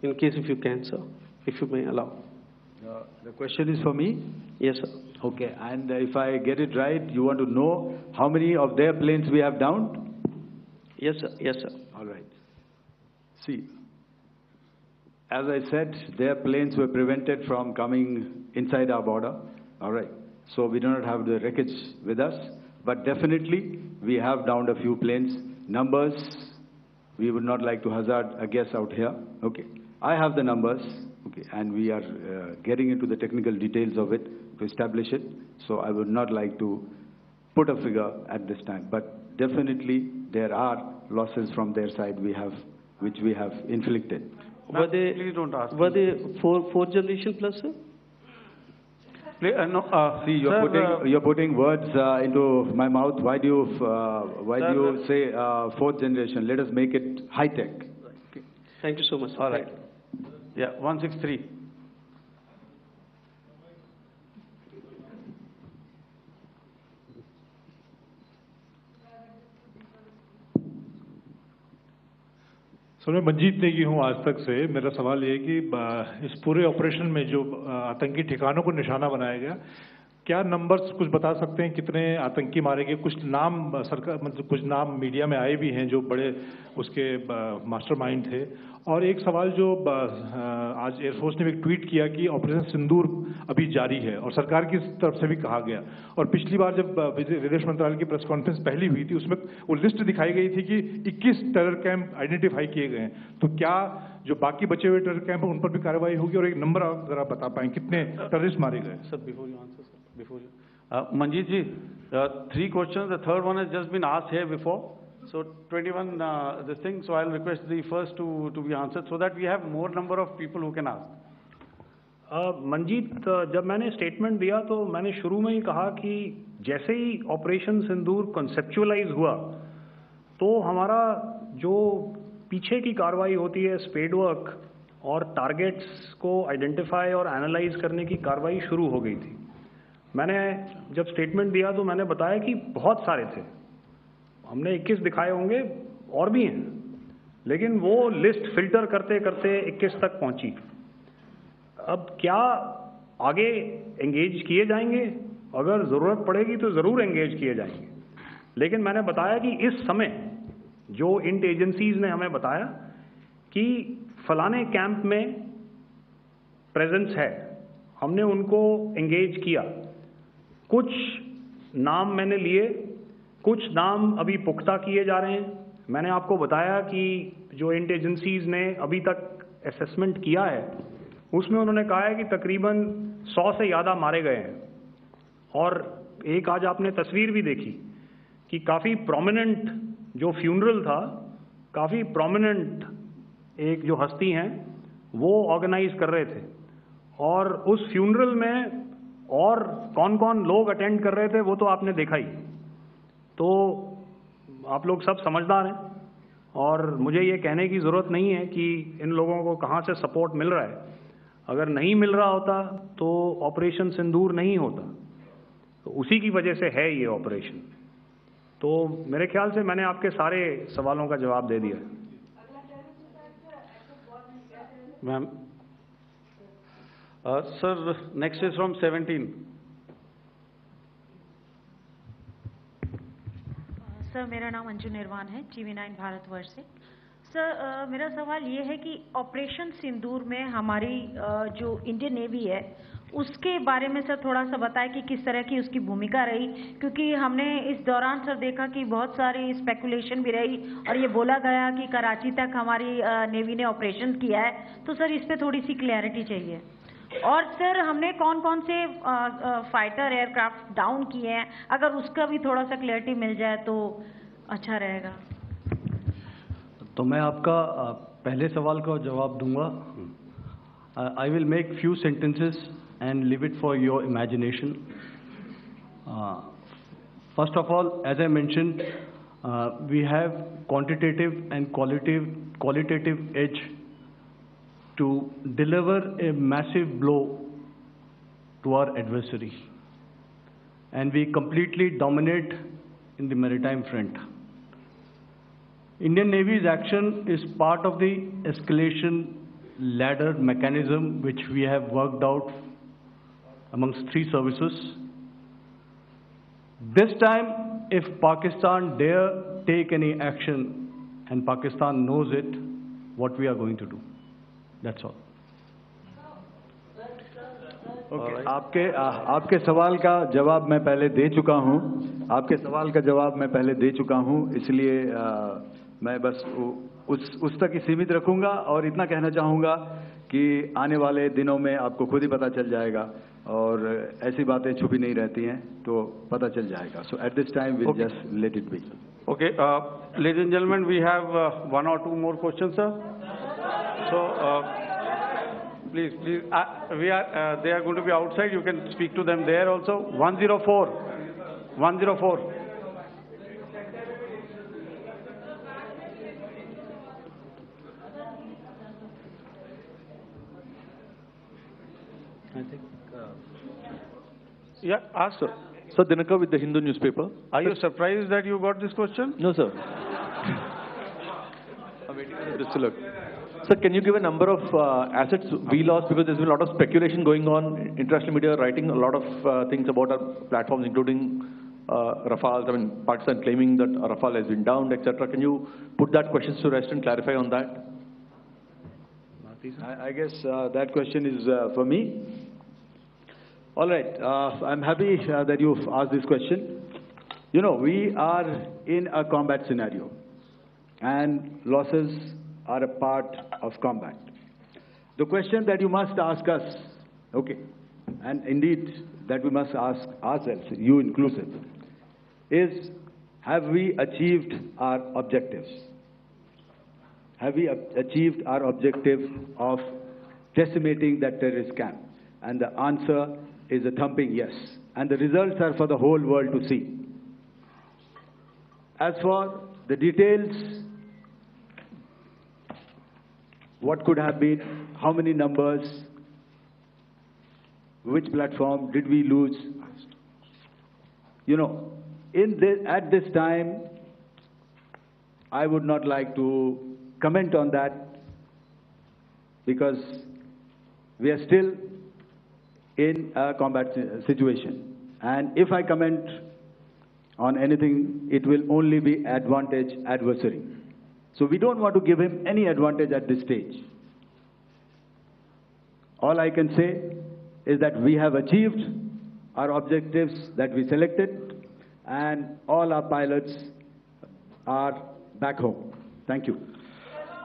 in case if you can, sir, if you may allow. The question is for me? Yes, sir. Okay, and if I get it right, you want to know how many of their planes we have downed? Yes, sir. Yes, sir. All right. See, as I said, their planes were prevented from coming inside our border. All right. So we do not have the wreckage with us, but definitely we have downed a few planes. Numbers, we would not like to hazard a guess out here. Okay. I have the numbers. Okay, and we are getting into the technical details of it to establish it. So I would not like to put a figure at this time, but definitely there are losses from their side which we have inflicted. Please don't ask. Were they fourth generation plus, sir? No, see, you're putting words into my mouth. Why do you say fourth generation? Let us make it high tech. Okay. Thank you so much. All right. Yeah, 163. Sir मैं मंजीत नेगी हूँ आज तक से। मेरा सवाल ये है कि इस पूरे ऑपरेशन में जो आतंकी ठिकानों को निशाना बनाया गया, क्या नंबर्स कुछ बता सकते हैं कितने आतंकी मारे गए? कुछ नाम सरकार मतलब कुछ नाम मीडिया में आए भी हैं जो बड़े उसके मास्टरमाइंड थे। और एक सवाल जो आज एयरफोर्स ने भी ट्वीट किया कि ऑपरेशन सिंदूर अभी जारी है और सरकार की तरफ से भी कहा गया। और पिछली बार जब विदेश मंत्रालय की प्रेस कॉन्फ्रेंस पहली हुई थी उसमें वो लिस्ट दिखाई गई थी कि 21 टेरर कैंप आइडेंटिफाई किए गए हैं। तो क्या जो बाकी बचे हुए टेरर कैंप उन पर भी कार्रवाई होगी? और एक नंबर अगर आप बता पाएं कितने टेररिस्ट मारे गए? Sir before you answer sir before you Manjeet ji, 3 questions. The third one has just been asked here before. So 21 this thing. So I'll request the first to be answered so that we have more number of people who can ask. Manjeet, जब मैंने statement दिया तो मैंने शुरू में ही कहा कि जैसे ही ऑपरेशन सिंदूर कॉन्सेप्चुअलाइज हुआ तो हमारा जो पीछे की कार्रवाई होती है, स्पेड वर्क और टारगेट्स को आइडेंटिफाई और एनालाइज करने की कार्रवाई शुरू हो गई थी। मैंने जब स्टेटमेंट दिया तो मैंने बताया कि बहुत सारे थे, हमने 21 दिखाए होंगे और भी हैं, लेकिन वो लिस्ट फिल्टर करते करते 21 तक पहुंची। अब क्या आगे एंगेज किए जाएंगे? अगर ज़रूरत पड़ेगी तो ज़रूर एंगेज किए जाएंगे, लेकिन मैंने बताया कि इस समय जो इंट एजेंसीज ने हमें बताया कि फलाने कैंप में प्रेजेंस है, हमने उनको एंगेज किया। कुछ नाम मैंने लिए, कुछ नाम अभी पुख्ता किए जा रहे हैं। मैंने आपको बताया कि जो इंट एजेंसीज ने अभी तक असेसमेंट किया है उसमें उन्होंने कहा है कि तकरीबन 100 से ज़्यादा मारे गए हैं। और एक आज आपने तस्वीर भी देखी कि काफ़ी प्रोमिनेंट जो फ्यूनरल था, काफ़ी प्रोमिनेंट एक जो हस्ती हैं वो ऑर्गेनाइज कर रहे थे, और उस फ्यूनरल में और कौन कौन लोग अटेंड कर रहे थे वो तो आपने देखा ही। तो आप लोग सब समझदार हैं और मुझे ये कहने की ज़रूरत नहीं है कि इन लोगों को कहाँ से सपोर्ट मिल रहा है। अगर नहीं मिल रहा होता तो ऑपरेशन सिंदूर नहीं होता, तो उसी की वजह से है ये ऑपरेशन। तो मेरे ख्याल से मैंने आपके सारे सवालों का जवाब दे दिया। Ma'am, sir, next is from 17। Sir, मेरा नाम अंजुन निर्वाण है, TV9 भारतवर्ष से। सर, मेरा सवाल ये है कि ऑपरेशन सिंदूर में हमारी जो इंडियन नेवी है उसके बारे में सर थोड़ा सा बताएं कि किस तरह की उसकी भूमिका रही, क्योंकि हमने इस दौरान सर देखा कि बहुत सारी स्पेकुलेशन भी रही और ये बोला गया कि कराची तक हमारी नेवी ने ऑपरेशन किया है। तो सर इस पर थोड़ी सी क्लैरिटी चाहिए। और सर हमने कौन कौन से फाइटर एयरक्राफ्ट डाउन किए हैं, अगर उसका भी थोड़ा सा क्लैरिटी मिल जाए तो अच्छा रहेगा। तो मैं आपका पहले सवाल का जवाब दूंगा। I will make few sentences and leave it for your imagination. First of all, as I mentioned, we have quantitative and qualitative edge to deliver a massive blow to our adversary, and we completely dominate in the maritime front. Indian Navy's action is part of the escalation ladder mechanism which we have worked out amongst 3 services. This time, if Pakistan dare take any action, and Pakistan knows it, what we are going to do. That's all. Okay. आपके सवाल का जवाब मैं पहले दे चुका हूं। आपके सवाल का जवाब मैं पहले दे चुका हूं, इसलिए मैं बस उस तक ही सीमित रखूंगा और इतना कहना चाहूंगा कि आने वाले दिनों में आपको खुद ही पता चल जाएगा, और ऐसी बातें छुपी नहीं रहती हैं, तो पता चल जाएगा। So at this time we'll just let it be. Okay, ladies and gentlemen, we have 1 or 2 more questions, sir. So please, they are going to be outside. You can speak to them there also. 104. I think. Yeah, ask, sir. Sir, Dinakar with the Hindu newspaper. Are you surprised that you got this question? No, sir. I'm waiting for the look. Sir, can you give a number of assets we lost, because there's been a lot of speculation going on, international media writing a lot of things about our platforms, including Rafale. I mean, Pakistan claiming that Rafale has been downed, etc. Can you put that question to rest and clarify on that? I guess that question is for me. All right, I'm happy that you've asked this question. You know, we are in a combat scenario, and losses are a part of combat. The question that you must ask us, okay, and indeed that we must ask ourselves, you inclusive, is have we achieved our objectives? Have we achieved our objective of decimating that terrorist camp? And the answer is a thumping yes. And the results are for the whole world to see. As for the details, what could have been, how many numbers, which platform did we lose? You know, at this time, I would not like to comment on that because we are still in a combat situation. And if I comment on anything, it will only be advantage adversary. So we don't want to give him any advantage at this stage. All I can say is that we have achieved our objectives that we selected, and all our pilots are back home. Thank you.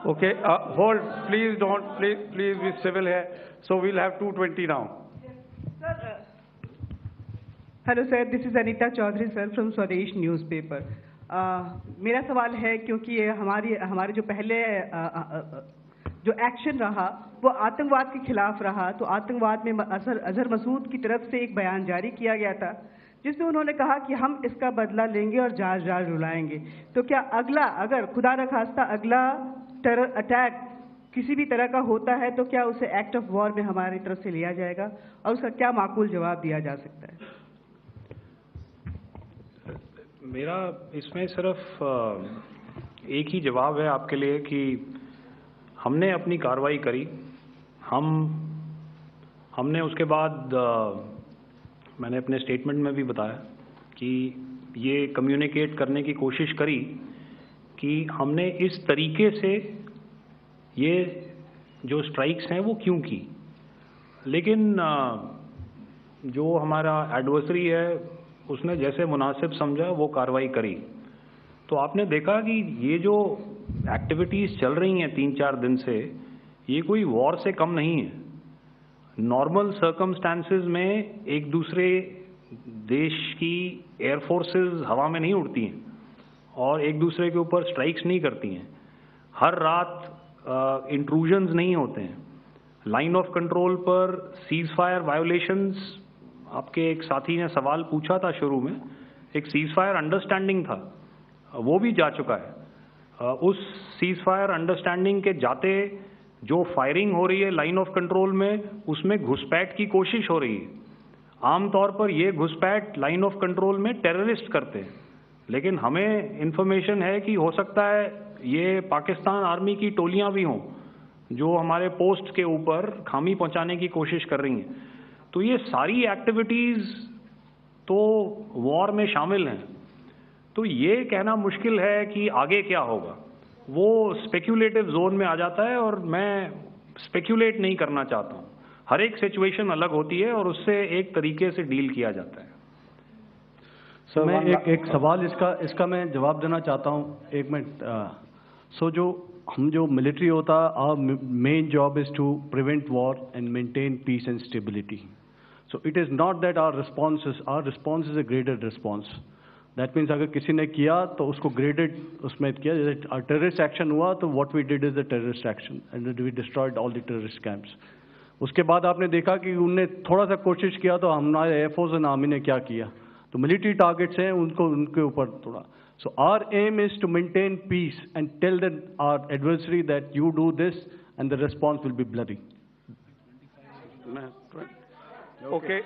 Okay, hold, please don't, please be civil here. So we'll have 220 now. Hello sir, this is Anita Chaudhary sir from Swadesh newspaper. मेरा सवाल है, क्योंकि ये हमारे जो पहले जो action रहा वो आतंकवाद के खिलाफ रहा, तो आतंकवाद में अजहर मसूद की तरफ से एक बयान जारी किया गया था जिसमें उन्होंने कहा कि हम इसका बदला लेंगे और जाज जाज रुलाएंगे। तो क्या अगला, अगर खुदा न खास्ता अगला टेरर अटैक किसी भी तरह का होता है, तो क्या उसे एक्ट ऑफ वॉर में हमारी तरफ से लिया जाएगा और उसका क्या माकूल जवाब दिया जा सकता है? मेरा इसमें सिर्फ एक ही जवाब है आपके लिए कि हमने अपनी कार्रवाई करी। हमने उसके बाद मैंने अपने स्टेटमेंट में भी बताया कि ये कम्युनिकेट करने की कोशिश करी कि हमने इस तरीके से ये जो स्ट्राइक्स हैं वो क्यों की। लेकिन जो हमारा एडवर्सरी है उसने जैसे मुनासिब समझा वो कार्रवाई करी। तो आपने देखा कि ये जो एक्टिविटीज़ चल रही हैं 3-4 दिन से, ये कोई वॉर से कम नहीं है। नॉर्मल सर्कमस्टांसेस में एक दूसरे देश की एयर फोर्सेस हवा में नहीं उड़ती हैं और एक दूसरे के ऊपर स्ट्राइक्स नहीं करती हैं। हर रात इंट्रूजन्स नहीं होते हैं। लाइन ऑफ कंट्रोल पर सीज फायर वायोलेशंस, आपके एक साथी ने सवाल पूछा था शुरू में, एक सीज फायर अंडरस्टैंडिंग था, वो भी जा चुका है। उस सीज फायर अंडरस्टैंडिंग के जाते जो फायरिंग हो रही है लाइन ऑफ कंट्रोल में, उसमें घुसपैठ की कोशिश हो रही है। आमतौर पर ये घुसपैठ लाइन ऑफ कंट्रोल में टेररिस्ट करते हैं, लेकिन हमें इंफॉर्मेशन है कि हो सकता है ये पाकिस्तान आर्मी की टोलियां भी हों जो हमारे पोस्ट के ऊपर खामी पहुंचाने की कोशिश कर रही हैं। तो ये सारी एक्टिविटीज़ तो वॉर में शामिल हैं। तो ये कहना मुश्किल है कि आगे क्या होगा, वो स्पेक्यूलेटिव जोन में आ जाता है और मैं स्पेक्यूलेट नहीं करना चाहता हूँ। हर एक सिचुएशन अलग होती है और उससे एक तरीके से डील किया जाता है। सर मैं एक सवाल इसका मैं जवाब देना चाहता हूँ, 1 मिनट। जो मिलिट्री होता है, our main job is to prevent war and maintain peace and stability. So it is not that our response is a graded response. That means अगर किसी ने किया तो उसको graded उसमें किया, जैसे terrorist action हुआ तो what we did is the terrorist action and we destroyed all the terrorist camps. उसके बाद आपने देखा कि उनने थोड़ा सा कोशिश किया तो हमारे एयरफोर्स एंड आर्मी ने क्या किया, तो मिलिट्री टारगेट्स हैं उनके ऊपर थोड़ा। So our aim is to maintain peace and tell our adversary that you do this and the response will be bloody. Okay,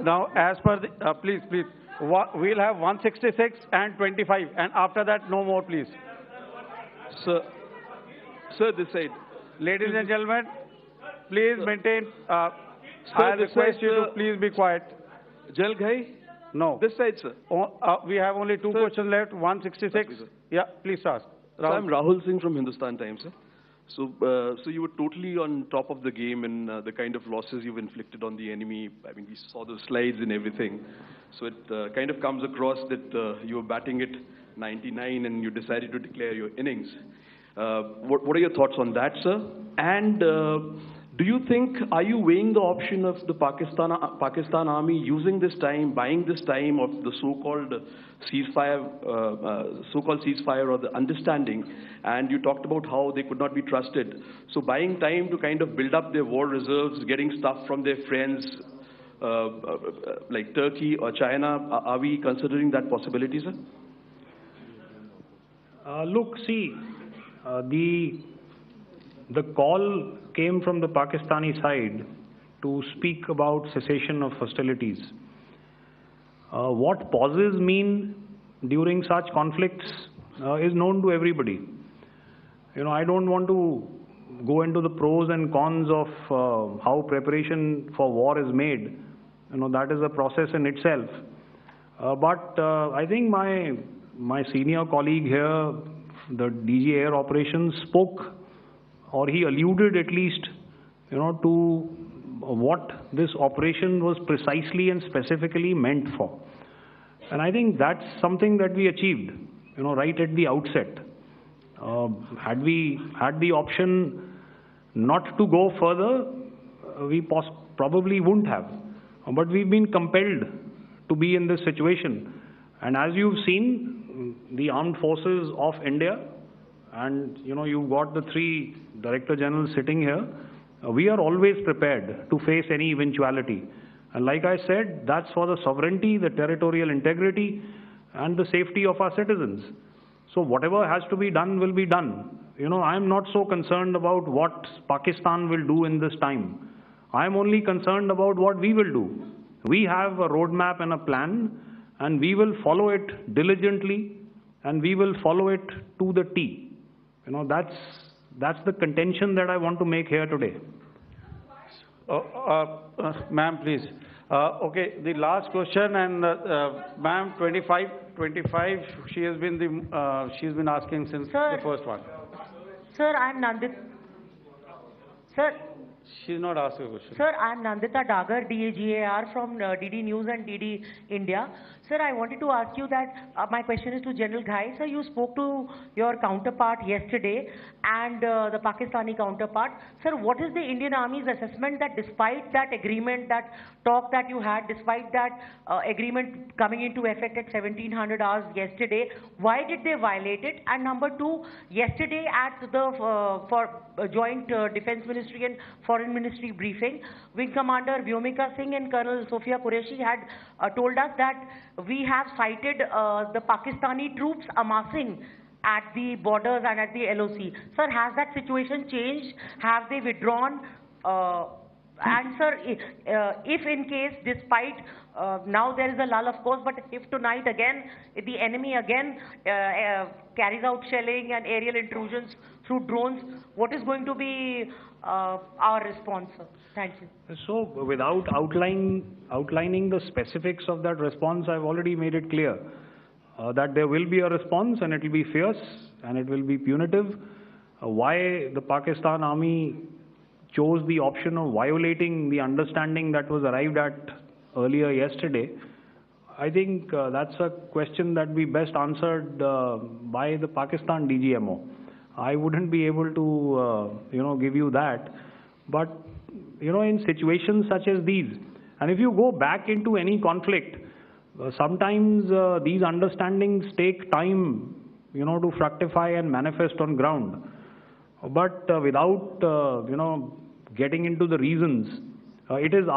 now as per the, please, we'll have 166 and 25, and after that no more, please. Sir, this side. Ladies and gentlemen, please maintain, I request you to please be quiet. Jal Ghai? No. This side, sir. We have only 2 questions left, 166. Yeah, please ask. Sir, I'm Rahul Singh from Hindustan Times, sir. So you were totally on top of the game in the kind of losses you've inflicted on the enemy. I mean, we saw the slides and everything. So it kind of comes across that you were batting it 99 and you decided to declare your innings. What are your thoughts on that, sir? And Do you think, are you weighing the option of the Pakistan army using this time, buying this time of the so-called ceasefire or the understanding, and you talked about how they could not be trusted. So buying time to kind of build up their war reserves, getting stuff from their friends, like Turkey or China, are we considering that possibility, sir? Look, see, the call came from the Pakistani side to speak about cessation of hostilities. What pauses mean during such conflicts is known to everybody. You know, I don't want to go into the pros and cons of how preparation for war is made. You know, that is a process in itself. But I think my senior colleague here, the DG Air Operations, spoke, or he alluded at least, you know, to what this operation was precisely and specifically meant for. And I think that's something that we achieved, you know, right at the outset. Had we had the option not to go further, we probably wouldn't have. But we've been compelled to be in this situation. And as you've seen, the armed forces of India, and you know, you've got the 3 Director Generals sitting here, we are always prepared to face any eventuality. And like I said, that's for the sovereignty, the territorial integrity, and the safety of our citizens. So whatever has to be done will be done. You know, I'm not so concerned about what Pakistan will do in this time. I'm only concerned about what we will do. We have a roadmap and a plan, and we will follow it diligently, and we will follow it to the T. You know, that's the contention that I want to make here today. Ma'am, please. Okay, the last question, and ma'am, 25. She's been asking since the first one. Sir, I'm Nandita. Sir. She's not asking a question. Sir, I'm Nandita Dagar, DAGAR from DD News and DD India. Sir, I wanted to ask you that my question is to General Ghai. Sir, you spoke to your counterpart yesterday and the Pakistani counterpart. Sir, what is the Indian Army's assessment that despite that agreement, that talk that you had, despite that agreement coming into effect at 1700 hours yesterday, why did they violate it? And number 2, yesterday at the Joint Defense Ministry and Foreign Ministry briefing, Wing Commander Vyomika Singh and Colonel Sophia Qureshi had told us that we have cited the Pakistani troops amassing at the borders and at the LOC. Sir, has that situation changed? Have they withdrawn? And sir, if in case, despite, now there is a lull of course, but if tonight again, if the enemy again carries out shelling and aerial intrusions through drones, what is going to be our response, sir? Thank you. So without outlining the specifics of that response, I've already made it clear that there will be a response, and it will be fierce and it will be punitive. Why the Pakistan Army chose the option of violating the understanding that was arrived at earlier yesterday, I think that's a question that we best answered by the Pakistan DGMO. I wouldn't be able to, give you that. But, in situations such as these, and if you go back into any conflict, sometimes these understandings take time, to fructify and manifest on ground. But without, getting into the reasons, it is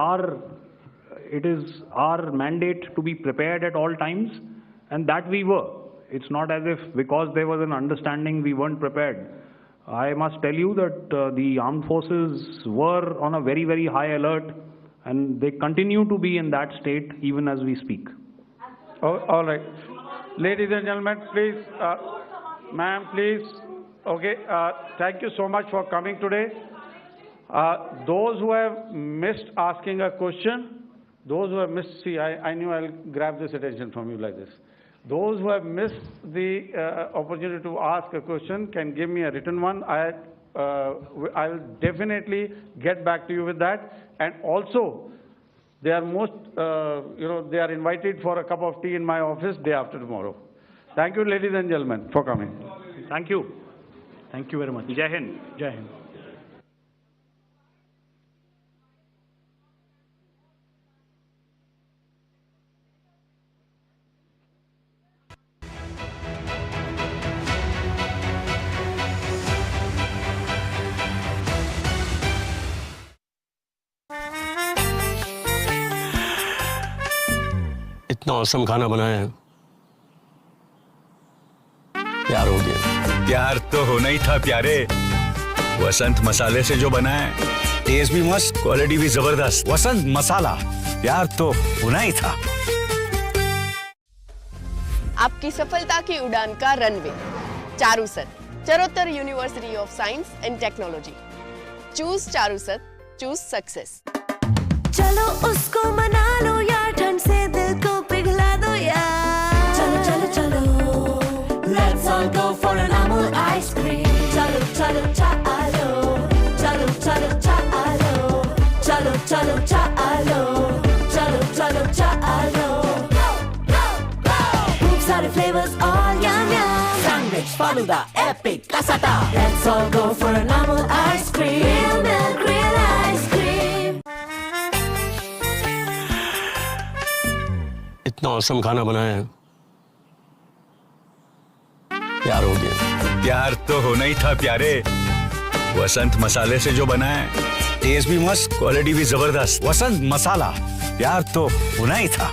our mandate to be prepared at all times, and that we were. It's not as if because there was an understanding we weren't prepared. I must tell you that the armed forces were on a very, very high alert, and they continue to be in that state even as we speak. Oh, all right. Ladies and gentlemen, please, ma'am, please. Okay, thank you so much for coming today. Those who have missed asking a question, those who have missed, see, I knew I'll grab this attention from you like this. Those who have missed the opportunity to ask a question can give me a written one. I'll definitely get back to you with that. And also, they are they are invited for a cup of tea in my office day after tomorrow. Thank you, ladies and gentlemen, for coming. Thank you. Thank you very much. Jai Hind. Jai Hind. इतना awesome खाना बनाया है, प्यार हो गया। प्यार तो होना ही था प्यारे, वसंत मसाले से जो बना है, टेस्ट भी मस्त, क्वालिटी भी जबरदस्त। वसंत मसाला, प्यार तो होना ही था। आपकी सफलता की उड़ान का runway, Charusat, Charotar University of Science and Technology. Choose Charusat, choose success. चलो उसको मना लो यार, ठंड से दिल को पिघला दो यार। चलो चलो चलो, let's all go for an Amul ice cream. चलो चलो चलो, चलो चलो चलो, चलो चलो चलो, चलो चलो चलो। Groups are the flavors all yum yum. Sandwich, faluda, epic, casata. Let's all go for an Amul ice cream. Real milk, real ice cream. इतना औसम खाना बनाया है, प्यार हो गया। प्यार तो होना ही था प्यारे, वसंत मसाले से जो बना है, टेस्ट भी मस्त, क्वालिटी भी जबरदस्त। वसंत मसाला, प्यार तो होना ही था।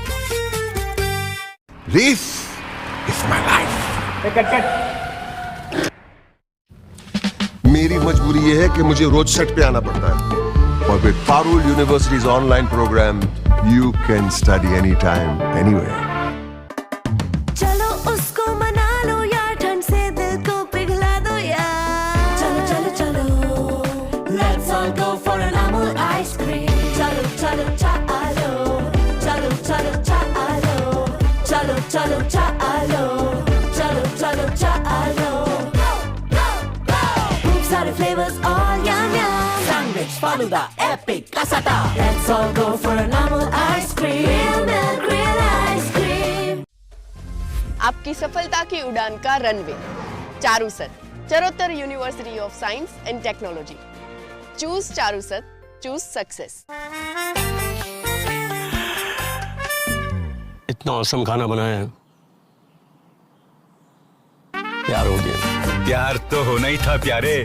This is my life. मेरी मजबूरी ये है कि मुझे रोज सेट पे आना पड़ता है, और with Parul universities online program you can study any time anywhere. चलो उसको मना लो यार, ठंड से दिल को पिघला दो यार। चलो चलो चलो, let's all go for an Amul ice cream. चलो चलो चलो, चलो चलो चलो, चलो चलो चलो, चलो चलो चलो। Groups are the flavors all yum yum. Sandwich, faluda, epic, casata. Let's all go for an Amul ice cream. Real milk, real ice cream. आपकी सफलता की उड़ान का runway, Charusat, Charotar University of Science and Technology. Choose Charusat, choose success. इतना awesome खाना बनाया है, प्यार हो गया। प्यार तो होना ही था प्यारे,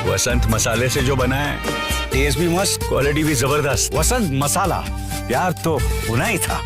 वसंत मसाले से जो बना है, टेस्ट भी मस्त, क्वालिटी भी जबरदस्त। वसंत मसाला, प्यार तो होना ही था।